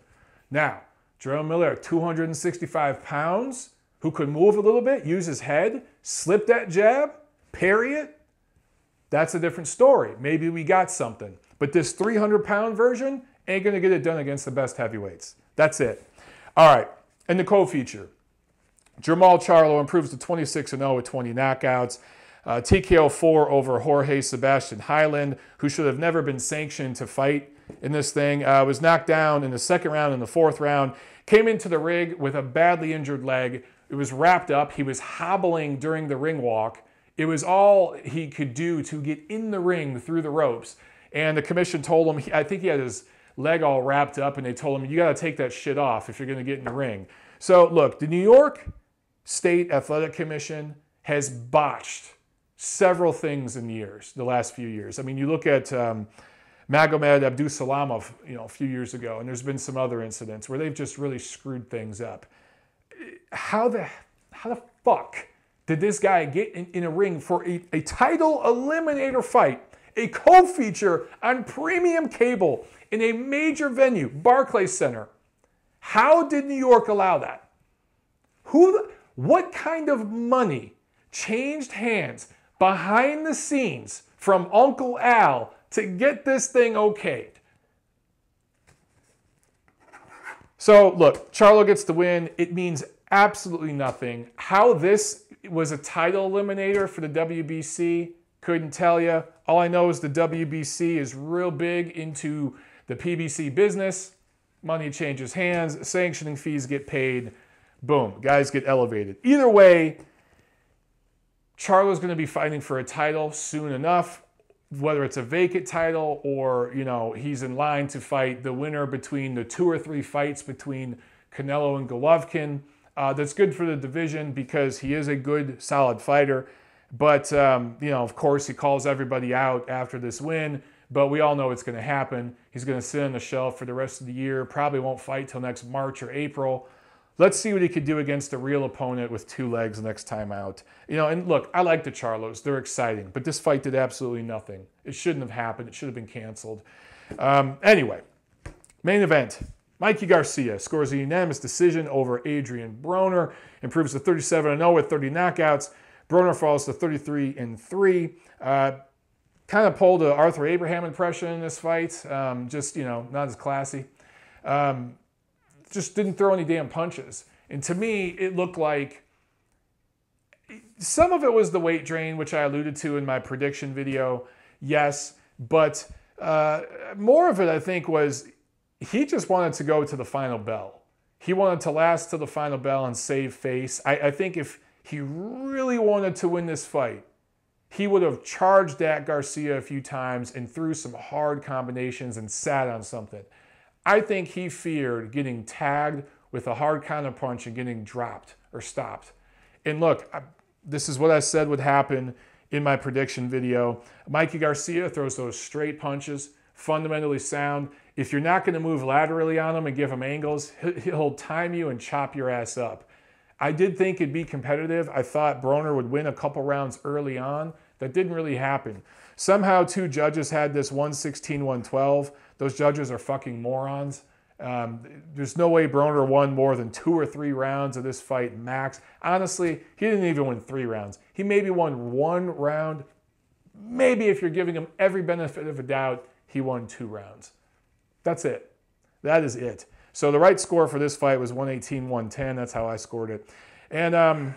Now, Jarrell Miller at 265 pounds, who could move a little bit, use his head, slip that jab, parry it. That's a different story. Maybe we got something. But this 300-pound version ain't going to get it done against the best heavyweights. That's it. All right, and the co-feature. Jermall Charlo improves to 26-0 with 20 knockouts. TKO 4 over Jorge Sebastian Hyland, who should have never been sanctioned to fight in this thing. Was knocked down in the second round and the fourth round. Came into the ring with a badly injured leg. It was wrapped up. He was hobbling during the ring walk. It was all he could do to get in the ring through the ropes. And the commission told him, I think he had his leg all wrapped up, and they told him, you got to take that shit off if you're going to get in the ring. So look, the New York State Athletic Commission has botched several things in the last few years. I mean, you look at Magomed Abdusalamov, a few years ago, and there's been some other incidents where they've just really screwed things up. How the fuck did this guy get in a ring for a title eliminator fight, a co-feature on premium cable in a major venue, Barclays Center? How did New York allow that? What kind of money changed hands behind the scenes from Uncle Al to get this thing okayed? So look, Charlo gets the win. It means absolutely nothing. How this was a title eliminator for the WBC, couldn't tell you. All I know is the WBC is real big into the PBC business. Money changes hands, sanctioning fees get paid. Boom, guys get elevated. Either way, Charlo's going to be fighting for a title soon enough, whether it's a vacant title or, he's in line to fight the winner between the 2 or 3 fights between Canelo and Golovkin. That's good for the division because he is a good, solid fighter. But, of course, he calls everybody out after this win. But we all know it's going to happen. He's going to sit on the shelf for the rest of the year. Probably won't fight till next March or April. Let's see what he could do against a real opponent with 2 legs next time out. And look, I like the Charlos. They're exciting. But this fight did absolutely nothing. It shouldn't have happened. It should have been canceled. Anyway, main event. Mikey Garcia scores a unanimous decision over Adrien Broner. Improves to 37-0 with 30 knockouts. Broner falls to 33-3. Kind of pulled an Arthur Abraham impression in this fight. Just, not as classy. Just didn't throw any damn punches. And to me, it looked like some of it was the weight drain, which I alluded to in my prediction video. Yes, but more of it, I think, was he just wanted to go to the final bell. He wanted to last to the final bell and save face. I think if he really wanted to win this fight, he would have charged at Garcia a few times and threw some hard combinations and sat on something. I think he feared getting tagged with a hard counter punch and getting dropped or stopped. And look, this is what I said would happen in my prediction video. Mikey Garcia throws those straight punches, fundamentally sound. If you're not going to move laterally on him and give him angles, he'll time you and chop your ass up. I did think it'd be competitive. I thought Broner would win a couple rounds early on. That didn't really happen. Somehow 2 judges had this 116-112. Those judges are fucking morons. There's no way Broner won more than 2 or 3 rounds of this fight max. Honestly, he didn't even win 3 rounds. He maybe won 1 round. Maybe if you're giving him every benefit of a doubt, he won 2 rounds. That's it. That is it. So the right score for this fight was 118-110. That's how I scored it. And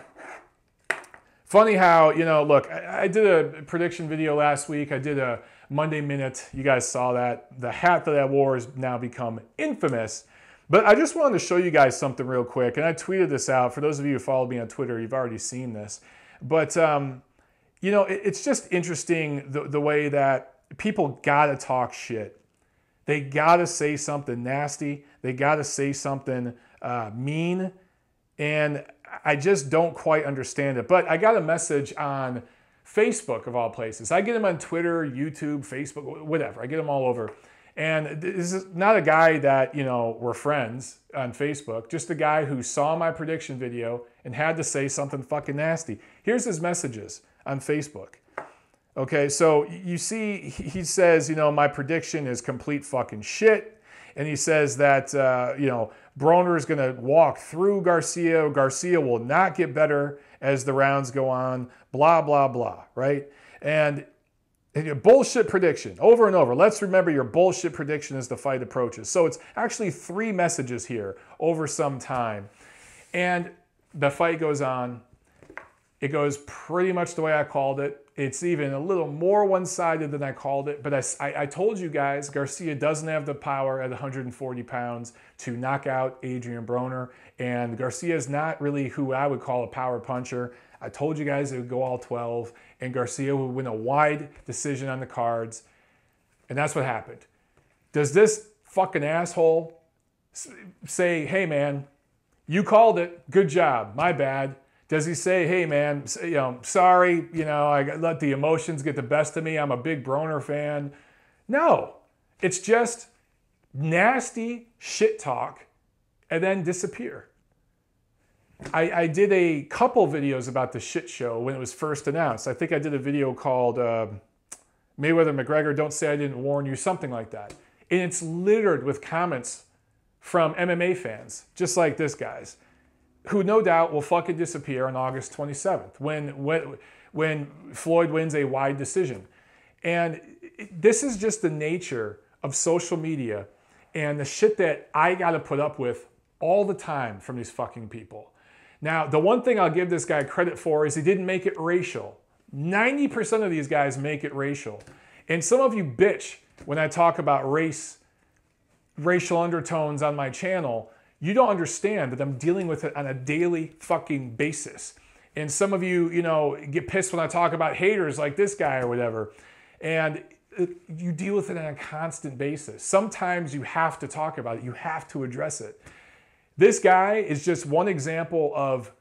funny how, look, I did a prediction video last week. I did a Monday Minute. You guys saw that. The hat that I wore has now become infamous. But I just wanted to show you guys something real quick. And I tweeted this out. For those of you who follow me on Twitter, you've already seen this. But, it's just interesting the way that people got to talk shit. They got to say something nasty. They got to say something mean. And I just don't quite understand it. But I got a message on Facebook, of all places. I get them on Twitter, YouTube, Facebook, whatever. I get them all over. And this is not a guy that, you know, we're friends on Facebook, just a guy who saw my prediction video and had to say something fucking nasty. Here's his messages on Facebook. Okay, so you see, he says, you know, my prediction is complete fucking shit. And he says that, you know, Broner is going to walk through Garcia. Garcia will not get better as the rounds go on, blah, blah, blah, right? And bullshit prediction over and over. Let's remember your bullshit prediction as the fight approaches. So it's actually 3 messages here over some time. And the fight goes on. It goes pretty much the way I called it. It's even a little more one-sided than I called it. But I told you guys, Garcia doesn't have the power at 140 pounds to knock out Adrien Broner. And Garcia is not really who I would call a power puncher. I told you guys it would go all 12. And Garcia would win a wide decision on the cards. And that's what happened. Does this fucking asshole say, hey, man, you called it. Good job. My bad. Does he say, hey, man, you know, sorry, you know, I let the emotions get the best of me. I'm a big Broner fan. No, it's just nasty shit talk and then disappear. I did a couple videos about the shit show when it was first announced. I think I did a video called Mayweather-McGregor, Don't Say I Didn't Warn You, something like that. And it's littered with comments from MMA fans, just like this guy's, who no doubt will fucking disappear on August 27th when Floyd wins a wide decision. And this is just the nature of social media and the shit that I got to put up with all the time from these fucking people. Now, the one thing I'll give this guy credit for is he didn't make it racial. 90% of these guys make it racial. And some of you bitch when I talk about racial undertones on my channel. You don't understand that I'm dealing with it on a daily fucking basis. And some of you, you know, get pissed when I talk about haters like this guy or whatever. And you deal with it on a constant basis. Sometimes you have to talk about it. You have to address it. This guy is just one example of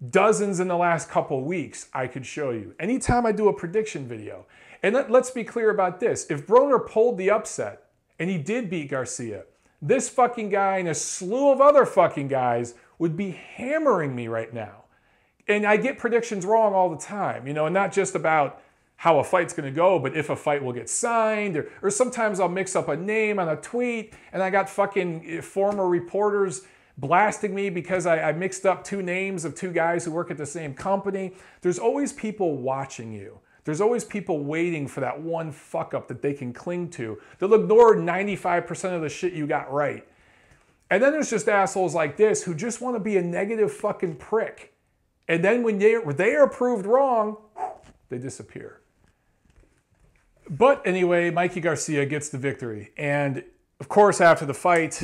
dozens in the last couple of weeks I could show you. Anytime I do a prediction video. And let's be clear about this. If Broner pulled the upset and he did beat Garcia, this fucking guy and a slew of other fucking guys would be hammering me right now. And I get predictions wrong all the time, you know, and not just about how a fight's going to go, but if a fight will get signed, or sometimes I'll mix up a name on a tweet, and I got fucking former reporters blasting me because I mixed up 2 names of 2 guys who work at the same company. There's always people watching you. There's always people waiting for that one fuck up that they can cling to. They'll ignore 95% of the shit you got right. And then there's just assholes like this who just want to be a negative fucking prick. And then when they are proved wrong, they disappear. But anyway, Mikey Garcia gets the victory. And of course, after the fight,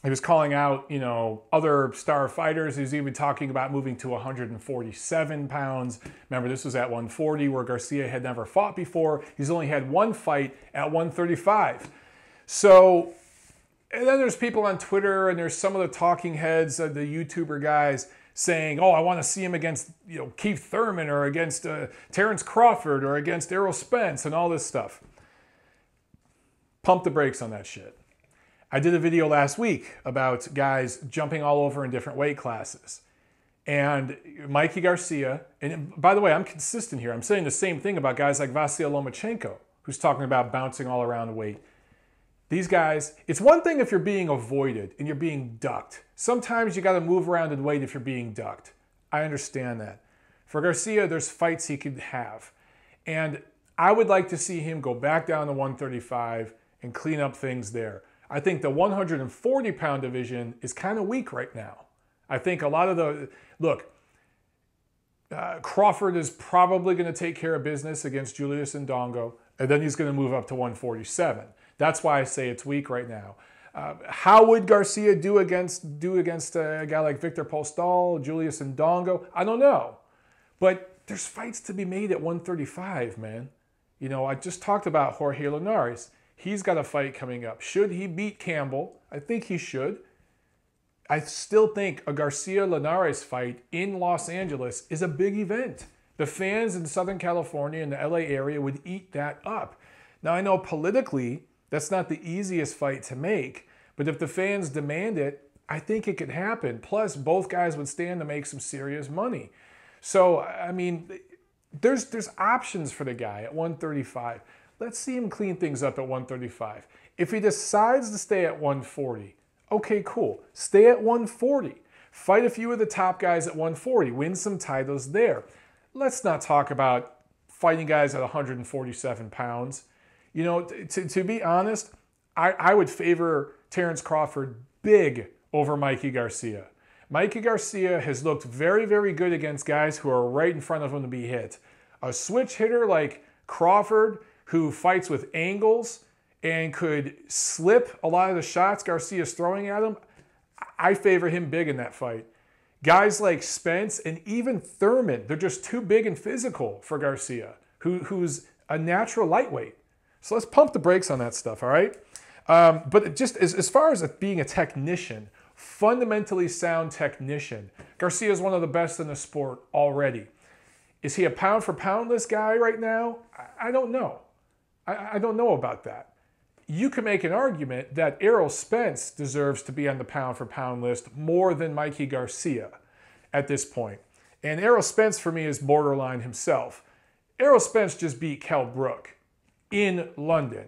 he was calling out, you know, other star fighters. He was even talking about moving to 147 pounds. Remember, this was at 140 where Garcia had never fought before. He's only had 1 fight at 135. So, and then there's people on Twitter and there's some of the talking heads, the YouTuber guys saying, oh, I want to see him against, you know, Keith Thurman or against Terrence Crawford or against Errol Spence and all this stuff. Pump the brakes on that shit. I did a video last week about guys jumping all over in different weight classes. And Mikey Garcia, and by the way, I'm consistent here. I'm saying the same thing about guys like Vasyl Lomachenko, who's talking about bouncing all around the weight. These guys, it's one thing if you're being avoided and you're being ducked. Sometimes you got to move around in weight if you're being ducked. I understand that. For Garcia, there's fights he could have. And I would like to see him go back down to 135 and clean up things there. I think the 140-pound division is kind of weak right now. I think a lot of the... Look, Crawford is probably going to take care of business against Julius Ndongo, and then he's going to move up to 147. That's why I say it's weak right now. How would Garcia do against a guy like Victor Postol, Julius Ndongo? I don't know. But there's fights to be made at 135, man. You know, I just talked about Jorge Linares. He's got a fight coming up. Should he beat Campbell? I think he should. I still think a Garcia-Linares fight in Los Angeles is a big event. The fans in Southern California and the LA area would eat that up. Now, I know politically, That's not the easiest fight to make, but if the fans demand it, I think it could happen. Plus, both guys would stand to make some serious money. So, I mean, there's options for the guy at 135. Let's see him clean things up at 135. If he decides to stay at 140, okay, cool. Stay at 140. Fight a few of the top guys at 140. Win some titles there. Let's not talk about fighting guys at 147 pounds. You know, to be honest, I would favor Terence Crawford big over Mikey Garcia. Mikey Garcia has looked very, very good against guys who are right in front of him to be hit. A switch hitter like Crawford, who fights with angles and could slip a lot of the shots Garcia's throwing at him, I favor him big in that fight. Guys like Spence and even Thurman, they're just too big and physical for Garcia, who's a natural lightweight. So let's pump the brakes on that stuff, all right? But just as far as being a technician, fundamentally sound technician, Garcia is one of the best in the sport already. Is he a pound-for-pound-less guy right now? I don't know. I don't know about that. You can make an argument that Errol Spence deserves to be on the pound-for-pound list more than Mikey Garcia at this point. And Errol Spence, for me, is borderline himself. Errol Spence just beat Kell Brook in London.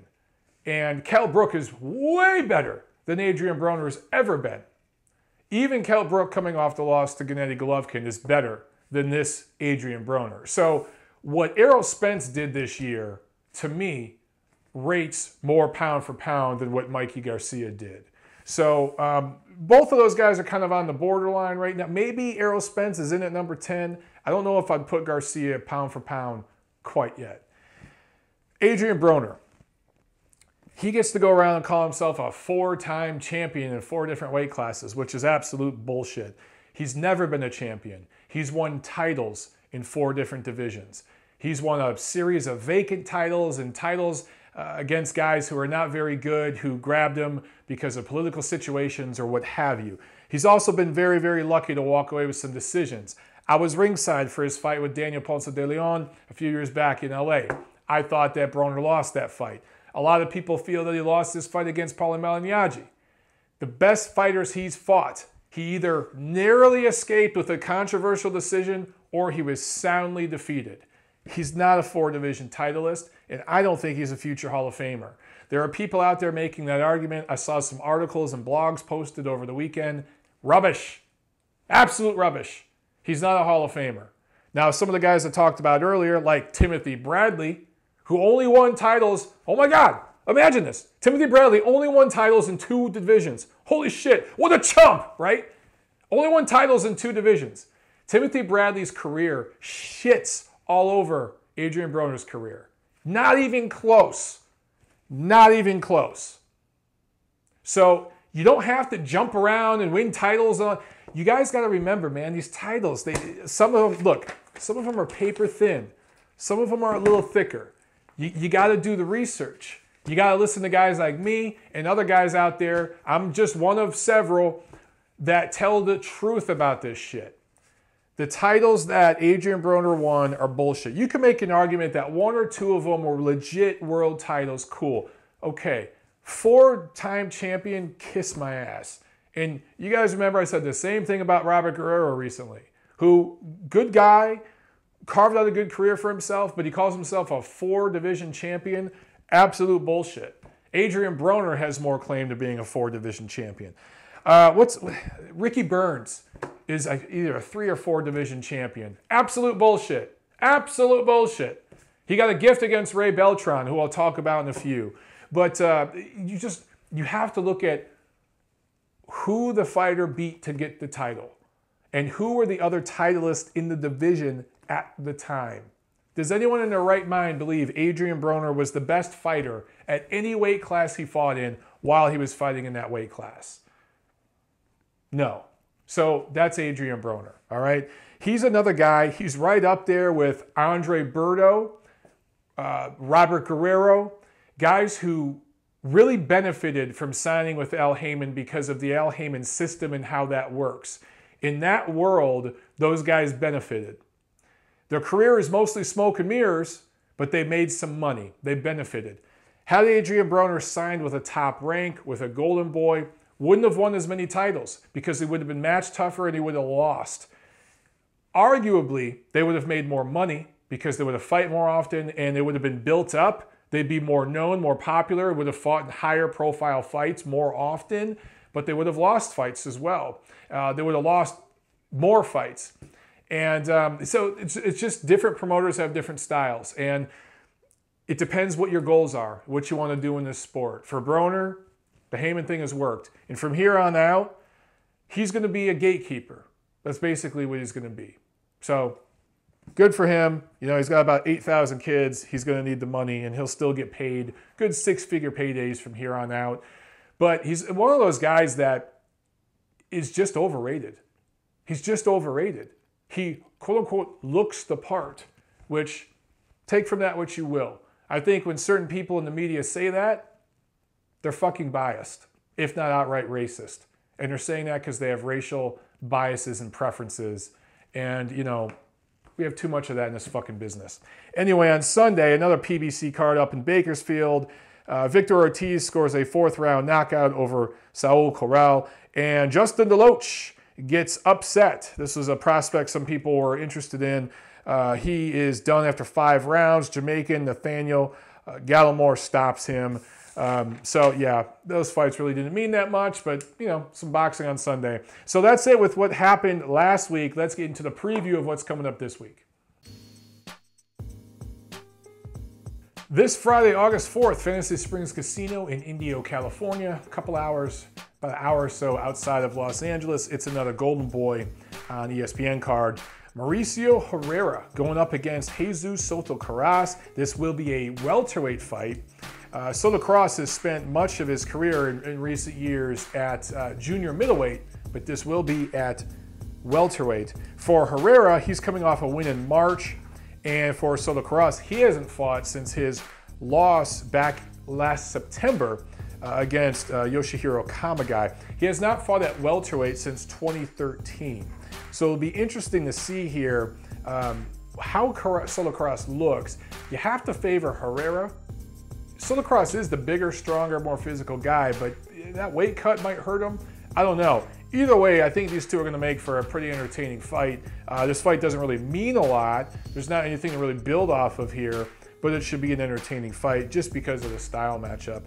And Kell Brook is way better than Adrien Broner has ever been. Even Kell Brook coming off the loss to Gennady Golovkin is better than this Adrien Broner. So what Errol Spence did this year, to me, rates more pound for pound than what Mikey Garcia did. So both of those guys are kind of on the borderline right now. Maybe Errol Spence is in at number 10. I don't know if I'd put Garcia pound for pound quite yet. Adrien Broner. He gets to go around and call himself a 4-time champion in 4 different weight classes, which is absolute bullshit. He's never been a champion. He's won titles in 4 different divisions. He's won a series of vacant titles and titles against guys who are not very good, who grabbed him because of political situations or what have you. He's also been very, very lucky to walk away with some decisions. I was ringside for his fight with Daniel Ponce de Leon a few years back in LA. I thought that Broner lost that fight. A lot of people feel that he lost this fight against Paulie Malignaggi. The best fighters he's fought, he either narrowly escaped with a controversial decision or he was soundly defeated. He's not a 4-division titleist, and I don't think he's a future Hall of Famer. There are people out there making that argument. I saw some articles and blogs posted over the weekend. Rubbish. Absolute rubbish. He's not a Hall of Famer. Now, some of the guys I talked about earlier, like Timothy Bradley, who only won titles, oh my God, imagine this. Timothy Bradley only won titles in 2 divisions. Holy shit, what a chump, right? Only won titles in 2 divisions. Timothy Bradley's career shits all over Adrien Broner's career. Not even close. Not even close. So you don't have to jump around and win titles. You guys got to remember, man, these titles, some of them, look, some of them are paper thin. Some of them are a little thicker. You got to do the research. You got to listen to guys like me and other guys out there. I'm just one of several that tell the truth about this shit. The titles that Adrien Broner won are bullshit. You can make an argument that 1 or 2 of them were legit world titles. Cool. Okay. 4-time champion, kiss my ass. And you guys remember I said the same thing about Robert Guerrero recently, who, good guy, carved out a good career for himself, but he calls himself a 4-division champion. Absolute bullshit. Adrien Broner has more claim to being a 4-division champion. Ricky Burns is either a 3 or 4 division champion. Absolute bullshit. Absolute bullshit. He got a gift against Ray Beltran, who I'll talk about in a few. But you have to look at who the fighter beat to get the title and who were the other titleists in the division at the time. Does anyone in their right mind believe Adrien Broner was the best fighter at any weight class he fought in while he was fighting in that weight class? No. So that's Adrien Broner, all right? He's another guy. He's right up there with Andre Berto, Robert Guerrero, guys who really benefited from signing with Al Haymon because of the Al Haymon system and how that works. In that world, those guys benefited. Their career is mostly smoke and mirrors, but they made some money. They benefited. Had Adrien Broner signed with a top rank, with a golden boy, wouldn't have won as many titles because he would have been match tougher and he would have lost. Arguably, they would have made more money because they would have fight more often and they would have been built up. They'd be more known, more popular, would have fought in higher profile fights more often, but they would have lost fights as well. They would have lost more fights. And so it's just different promoters have different styles. And it depends what your goals are, what you want to do in this sport. For Broner, the Heyman thing has worked. And from here on out, he's going to be a gatekeeper. That's basically what he's going to be. So good for him. You know, he's got about 8,000 kids. He's going to need the money, and he'll still get paid good six-figure paydays from here on out. But he's one of those guys that is just overrated. He's just overrated. He, quote-unquote, looks the part, which take from that what you will. I think when certain people in the media say that, they're fucking biased, if not outright racist. And they're saying that because they have racial biases and preferences. And, you know, we have too much of that in this fucking business. Anyway, on Sunday, another PBC card up in Bakersfield. Victor Ortiz scores a fourth-round knockout over Saul Corral. And Justin DeLoach gets upset. This was a prospect some people were interested in. He is done after 5 rounds. Jamaican Nathaniel Gallimore stops him. So, yeah, those fights really didn't mean that much, but, you know, some boxing on Sunday. So that's it with what happened last week. Let's get into the preview of what's coming up this week. This Friday, August 4th, Fantasy Springs Casino in Indio, California. A couple hours, about an hour or so outside of Los Angeles. It's another Golden Boy on ESPN card. Mauricio Herrera going up against Jesus Soto Karass. This will be a welterweight fight. Soto Karass has spent much of his career in recent years at junior middleweight, but this will be at welterweight. For Herrera, he's coming off a win in March, and for Soto Karass, he hasn't fought since his loss back last September against Yoshihiro Kamagai. He has not fought at welterweight since 2013. So it'll be interesting to see here how Soto Karass looks. You have to favor Herrera. Soto Karass is the bigger, stronger, more physical guy, but that weight cut might hurt him. I don't know. Either way, I think these two are going to make for a pretty entertaining fight. This fight doesn't really mean a lot. There's not anything to really build off of here, but it should be an entertaining fight just because of the style matchup.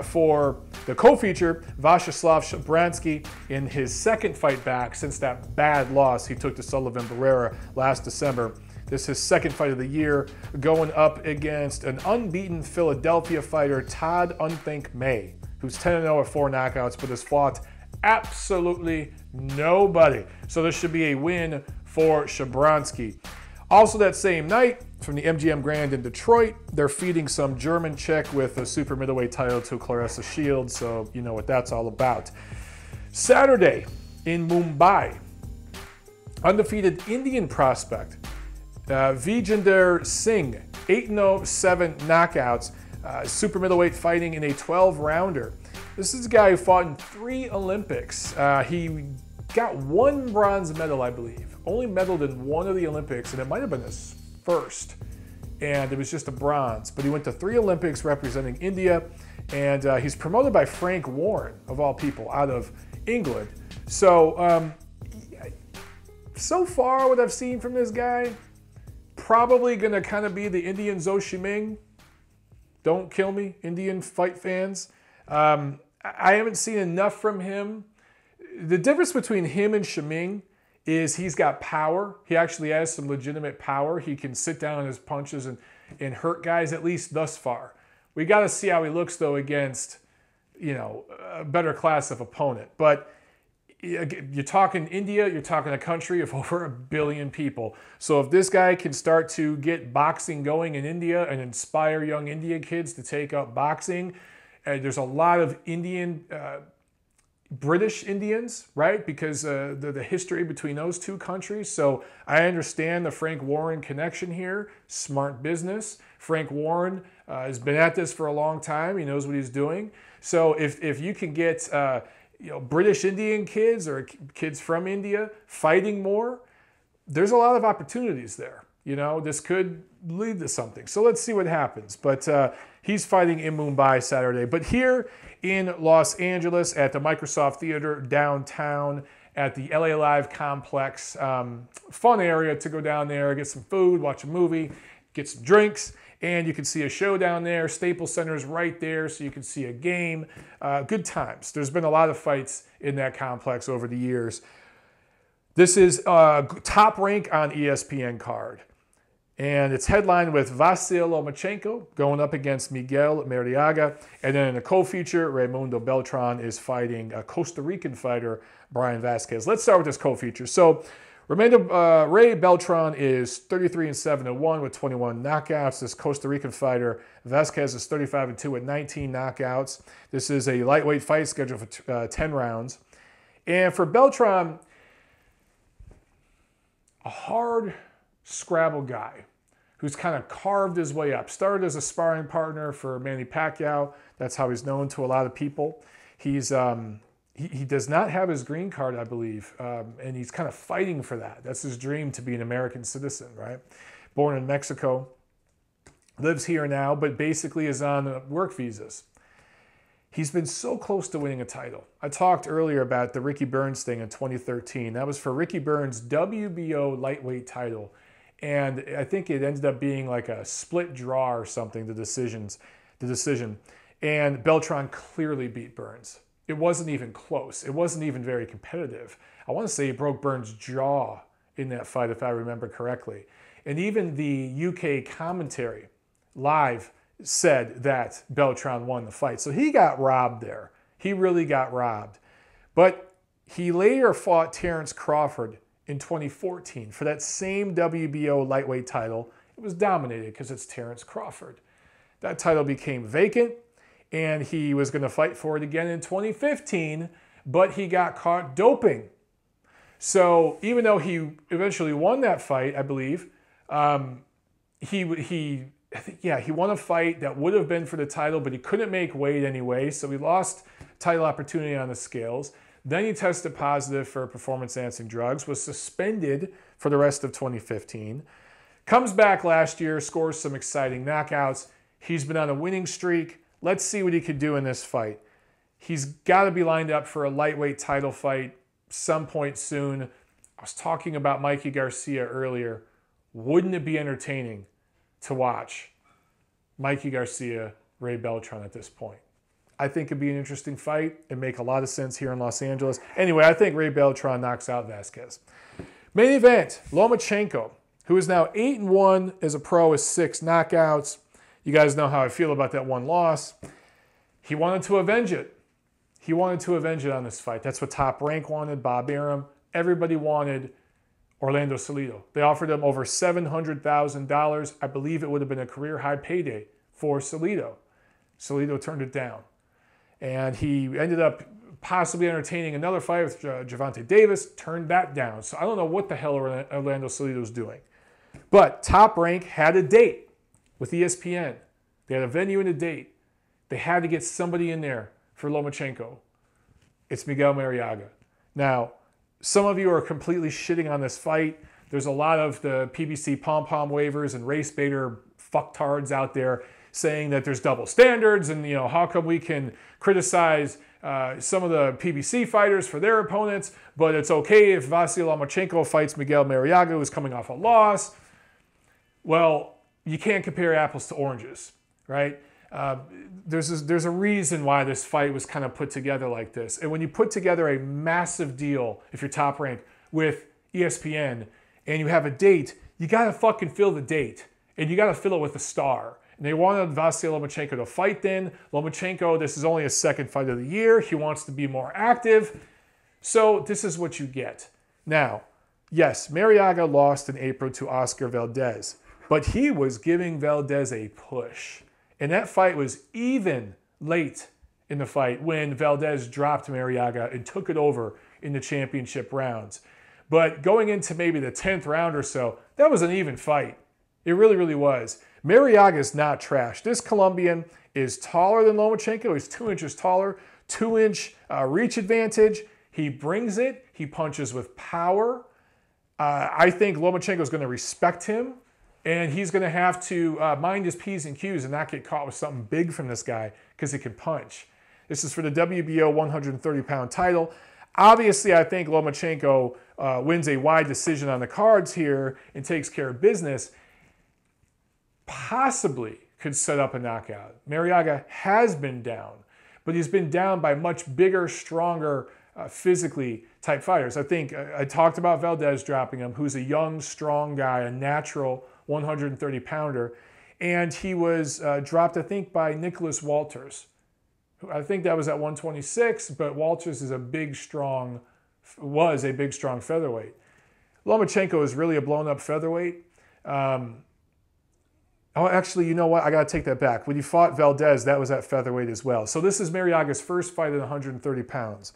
For the co-feature, Vasyl Lomachenko in his second fight back since that bad loss he took to Sullivan Barrera last December. This is his second fight of the year, going up against an unbeaten Philadelphia fighter, Todd Unthink May, who's 10-0 at 4 knockouts, but has fought absolutely nobody. So this should be a win for Shabransky. Also that same night, from the MGM Grand in Detroit, they're feeding some German chick with a super middleweight title to Claressa Shields, so you know what that's all about. Saturday in Mumbai, undefeated Indian prospect, Vijender Singh, 8-0, 7 knockouts, super middleweight fighting in a 12-rounder. This is a guy who fought in 3 Olympics. He got 1 bronze medal, I believe. Only medaled in 1 of the Olympics, and it might have been his first. And it was just a bronze. But he went to 3 Olympics representing India, and he's promoted by Frank Warren, of all people, out of England. So, so far what I've seen from this guy, probably going to kind of be the Indian Zou Shiming. Don't kill me, Indian fight fans. I haven't seen enough from him. The difference between him and Shiming is he's got power. He actually has some legitimate power. He can sit down on his punches and hurt guys, at least thus far. We got to see how he looks, though, against, you know, a better class of opponent. But you're talking India, you're talking a country of over 1 billion people. So if this guy can start to get boxing going in India and inspire young Indian kids to take up boxing, there's a lot of British Indians, right? Because the history between those two countries. So I understand the Frank Warren connection here. Smart business. Frank Warren has been at this for a long time. He knows what he's doing. So if you can get British Indian kids or kids from India fighting more, there's a lot of opportunities there. You know, this could lead to something. So let's see what happens. But He's fighting in Mumbai Saturday. But here in Los Angeles at the Microsoft Theater downtown at the LA Live Complex, fun area to go down there, get some food, watch a movie, get some drinks, and you can see a show down there. Staples Center is right there, so you can see a game. Good times. There's been a lot of fights in that complex over the years. This is Top Rank on ESPN card. And it's headlined with Vasyl Lomachenko going up against Miguel Marriaga. And then in the co-feature, Raimundo Beltran is fighting a Costa Rican fighter, Brian Vasquez. Let's start with this co-feature. So Ray Beltran is 33-7-1 with 21 knockouts. This Costa Rican fighter, Vasquez, is 35-2 with 19 knockouts. This is a lightweight fight scheduled for 10 rounds. And for Beltran, a hard Scrabble guy who's kind of carved his way up. Started as a sparring partner for Manny Pacquiao. That's how he's known to a lot of people. He's he does not have his green card, I believe, and he's kind of fighting for that. That's his dream, to be an American citizen, right? Born in Mexico, lives here now, but basically is on work visas. He's been so close to winning a title. I talked earlier about the Ricky Burns thing in 2013. That was for Ricky Burns' WBO lightweight title. And I think it ended up being like a split draw or something, the decision. And Beltran clearly beat Burns. It wasn't even close. It wasn't even very competitive. I want to say he broke Burns' jaw in that fight, if I remember correctly. And even the UK commentary live said that Beltran won the fight. So he got robbed there. He really got robbed. But he later fought Terence Crawford in 2014 for that same WBO lightweight title. It was dominated because it's Terence Crawford. That title became vacant, and he was going to fight for it again in 2015, but he got caught doping. So even though he eventually won that fight, I believe, he won a fight that would have been for the title, but he couldn't make weight anyway, so he lost title opportunity on the scales. Then he tested positive for performance-enhancing drugs, was suspended for the rest of 2015, comes back last year, scores some exciting knockouts. He's been on a winning streak. Let's see what he could do in this fight. He's got to be lined up for a lightweight title fight some point soon. I was talking about Mikey Garcia earlier. Wouldn't it be entertaining to watch Mikey Garcia, Ray Beltran at this point? I think it'd be an interesting fight and make a lot of sense here in Los Angeles. Anyway, I think Ray Beltran knocks out Vasquez. Main event, Lomachenko, who is now 8-1 as a pro with 6 knockouts. You guys know how I feel about that one loss. He wanted to avenge it. He wanted to avenge it on this fight. That's what Top Rank wanted, Bob Arum. Everybody wanted Orlando Salido. They offered him over $700,000. I believe it would have been a career-high payday for Salido. Salido turned it down. And he ended up possibly entertaining another fight with Gervonta Davis, turned that down. So I don't know what the hell Orlando Salido's doing. But Top Rank had a date with ESPN. They had a venue and a date. They had to get somebody in there for Lomachenko. It's Miguel Marriaga. Now, some of you are completely shitting on this fight. There's a lot of the PBC pom-pom waivers and race baiter fucktards out there saying that there's double standards and, how come we can criticize some of the PBC fighters for their opponents, but it's okay if Vasyl Lomachenko fights Miguel Marriaga, who's coming off a loss. Well, you can't compare apples to oranges, right? There's a reason why this fight was kind of put together like this. And when you put together a massive deal, if you're Top Rank, with ESPN, and you have a date, you got to fucking fill the date. And you got to fill it with a star. And they wanted Vasyl Lomachenko to fight then. Lomachenko, this is only his second fight of the year. He wants to be more active. So this is what you get. Now, yes, Marriaga lost in April to Oscar Valdez, but he was giving Valdez a push. And that fight was even late in the fight when Valdez dropped Marriaga and took it over in the championship rounds. But going into maybe the 10th round or so, that was an even fight. It really, really was. Marriaga is not trash. This Colombian is taller than Lomachenko. He's 2 inches taller, 2-inch reach advantage. He brings it. He punches with power. I think Lomachenko is going to respect him And he's going to have to mind his P's and Q's and not get caught with something big from this guy because he can punch. This is for the WBO 130-pound title. Obviously, I think Lomachenko wins a wide decision on the cards here and takes care of business. Possibly could set up a knockout. Marriaga has been down, but he's been down by much bigger, stronger, physically type fighters. I think I talked about Valdez dropping him, who's a young, strong guy, a natural 130-pounder, and he was dropped, I think, by Nicholas Walters. I think that was at 126, but Walters is was a big, strong featherweight. Lomachenko is really a blown-up featherweight. Oh, actually, you know what? I got to take that back. When he fought Valdez, that was at featherweight as well. So this is Marriaga's first fight at 130 pounds.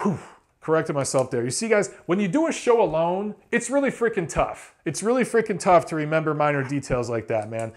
Whew. Corrected myself there. You see, guys, when you do a show alone, it's really freaking tough. It's really freaking tough to remember minor details like that, man.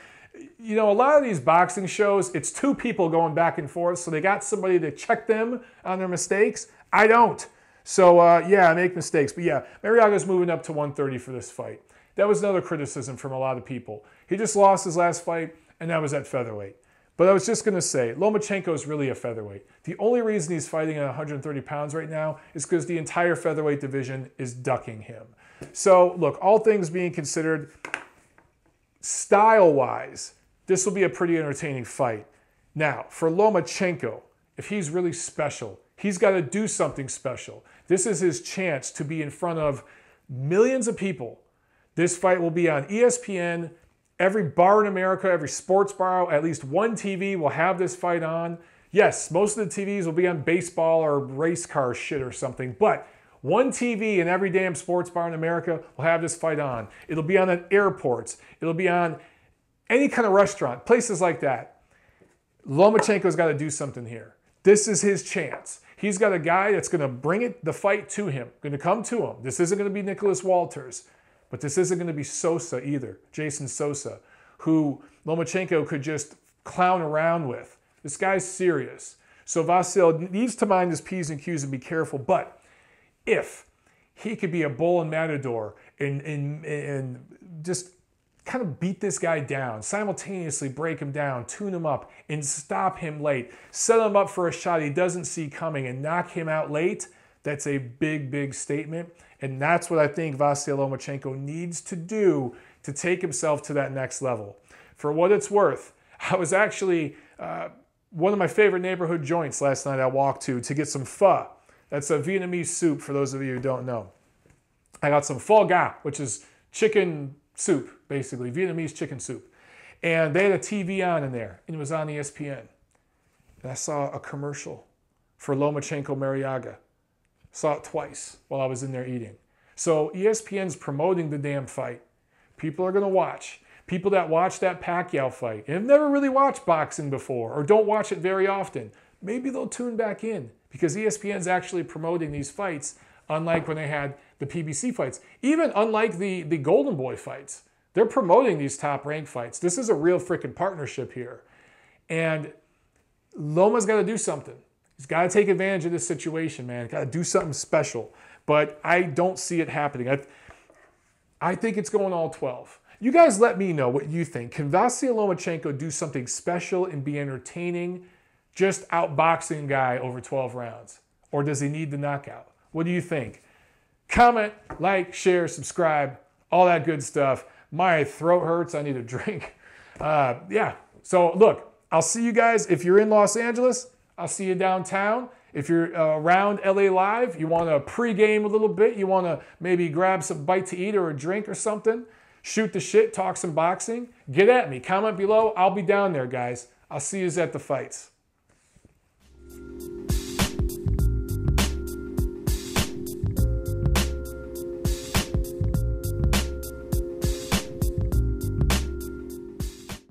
You know, a lot of these boxing shows, it's two people going back and forth, so they got somebody to check them on their mistakes. I don't. So, yeah, I make mistakes. But, yeah, Marriaga's moving up to 130 for this fight. That was another criticism from a lot of people. He just lost his last fight, and that was at featherweight. But I was just going to say, Lomachenko is really a featherweight. The only reason he's fighting at 130 pounds right now is because the entire featherweight division is ducking him. So, look, all things being considered, style-wise, this will be a pretty entertaining fight. Now, for Lomachenko, if he's really special, he's got to do something special. This is his chance to be in front of millions of people. This fight will be on ESPN. Every bar in America, every sports bar, at least one TV will have this fight on. Yes, most of the TVs will be on baseball or race car shit or something, but one TV in every damn sports bar in America will have this fight on. It'll be on at airports. It'll be on any kind of restaurant, places like that. Lomachenko's got to do something here. This is his chance. He's got a guy that's going to bring the fight to him, going to come to him. This isn't going to be Nicholas Walters. But this isn't going to be Sosa either, Jason Sosa, who Lomachenko could just clown around with. This guy's serious. So Vasyl needs to mind his P's and Q's and be careful. But if he could be a bull and matador and just kind of beat this guy down, simultaneously break him down, tune him up, and stop him late, set him up for a shot he doesn't see coming and knock him out late, that's a big, big statement. And that's what I think Vasyl Lomachenko needs to do to take himself to that next level. For what it's worth, I was actually one of my favorite neighborhood joints last night I walked to get some pho. That's a Vietnamese soup, for those of you who don't know. I got some pho ga, which is chicken soup, basically, Vietnamese chicken soup. And they had a TV on in there, and it was on ESPN. And I saw a commercial for Lomachenko-Marriaga. Saw it twice while I was in there eating. So ESPN's promoting the damn fight. People are going to watch. People that watch that Pacquiao fight and have never really watched boxing before or don't watch it very often, maybe they'll tune back in because ESPN's actually promoting these fights, unlike when they had the PBC fights. Even unlike the Golden Boy fights. They're promoting these top-ranked fights. This is a real freaking partnership here. And Loma's got to do something. He's got to take advantage of this situation, man. Got to do something special. But I don't see it happening. I think it's going all 12. You guys let me know what you think. Can Vasyl Lomachenko do something special and be entertaining, just outboxing a guy over 12 rounds? Or does he need the knockout? What do you think? Comment, like, share, subscribe, all that good stuff. My throat hurts. I need a drink. Yeah. So, look, I'll see you guys. If you're in Los Angeles, I'll see you downtown. If you're around LA Live, you want to pregame a little bit, you want to maybe grab some bite to eat or a drink or something, shoot the shit, talk some boxing, get at me. Comment below. I'll be down there, guys. I'll see you at the fights.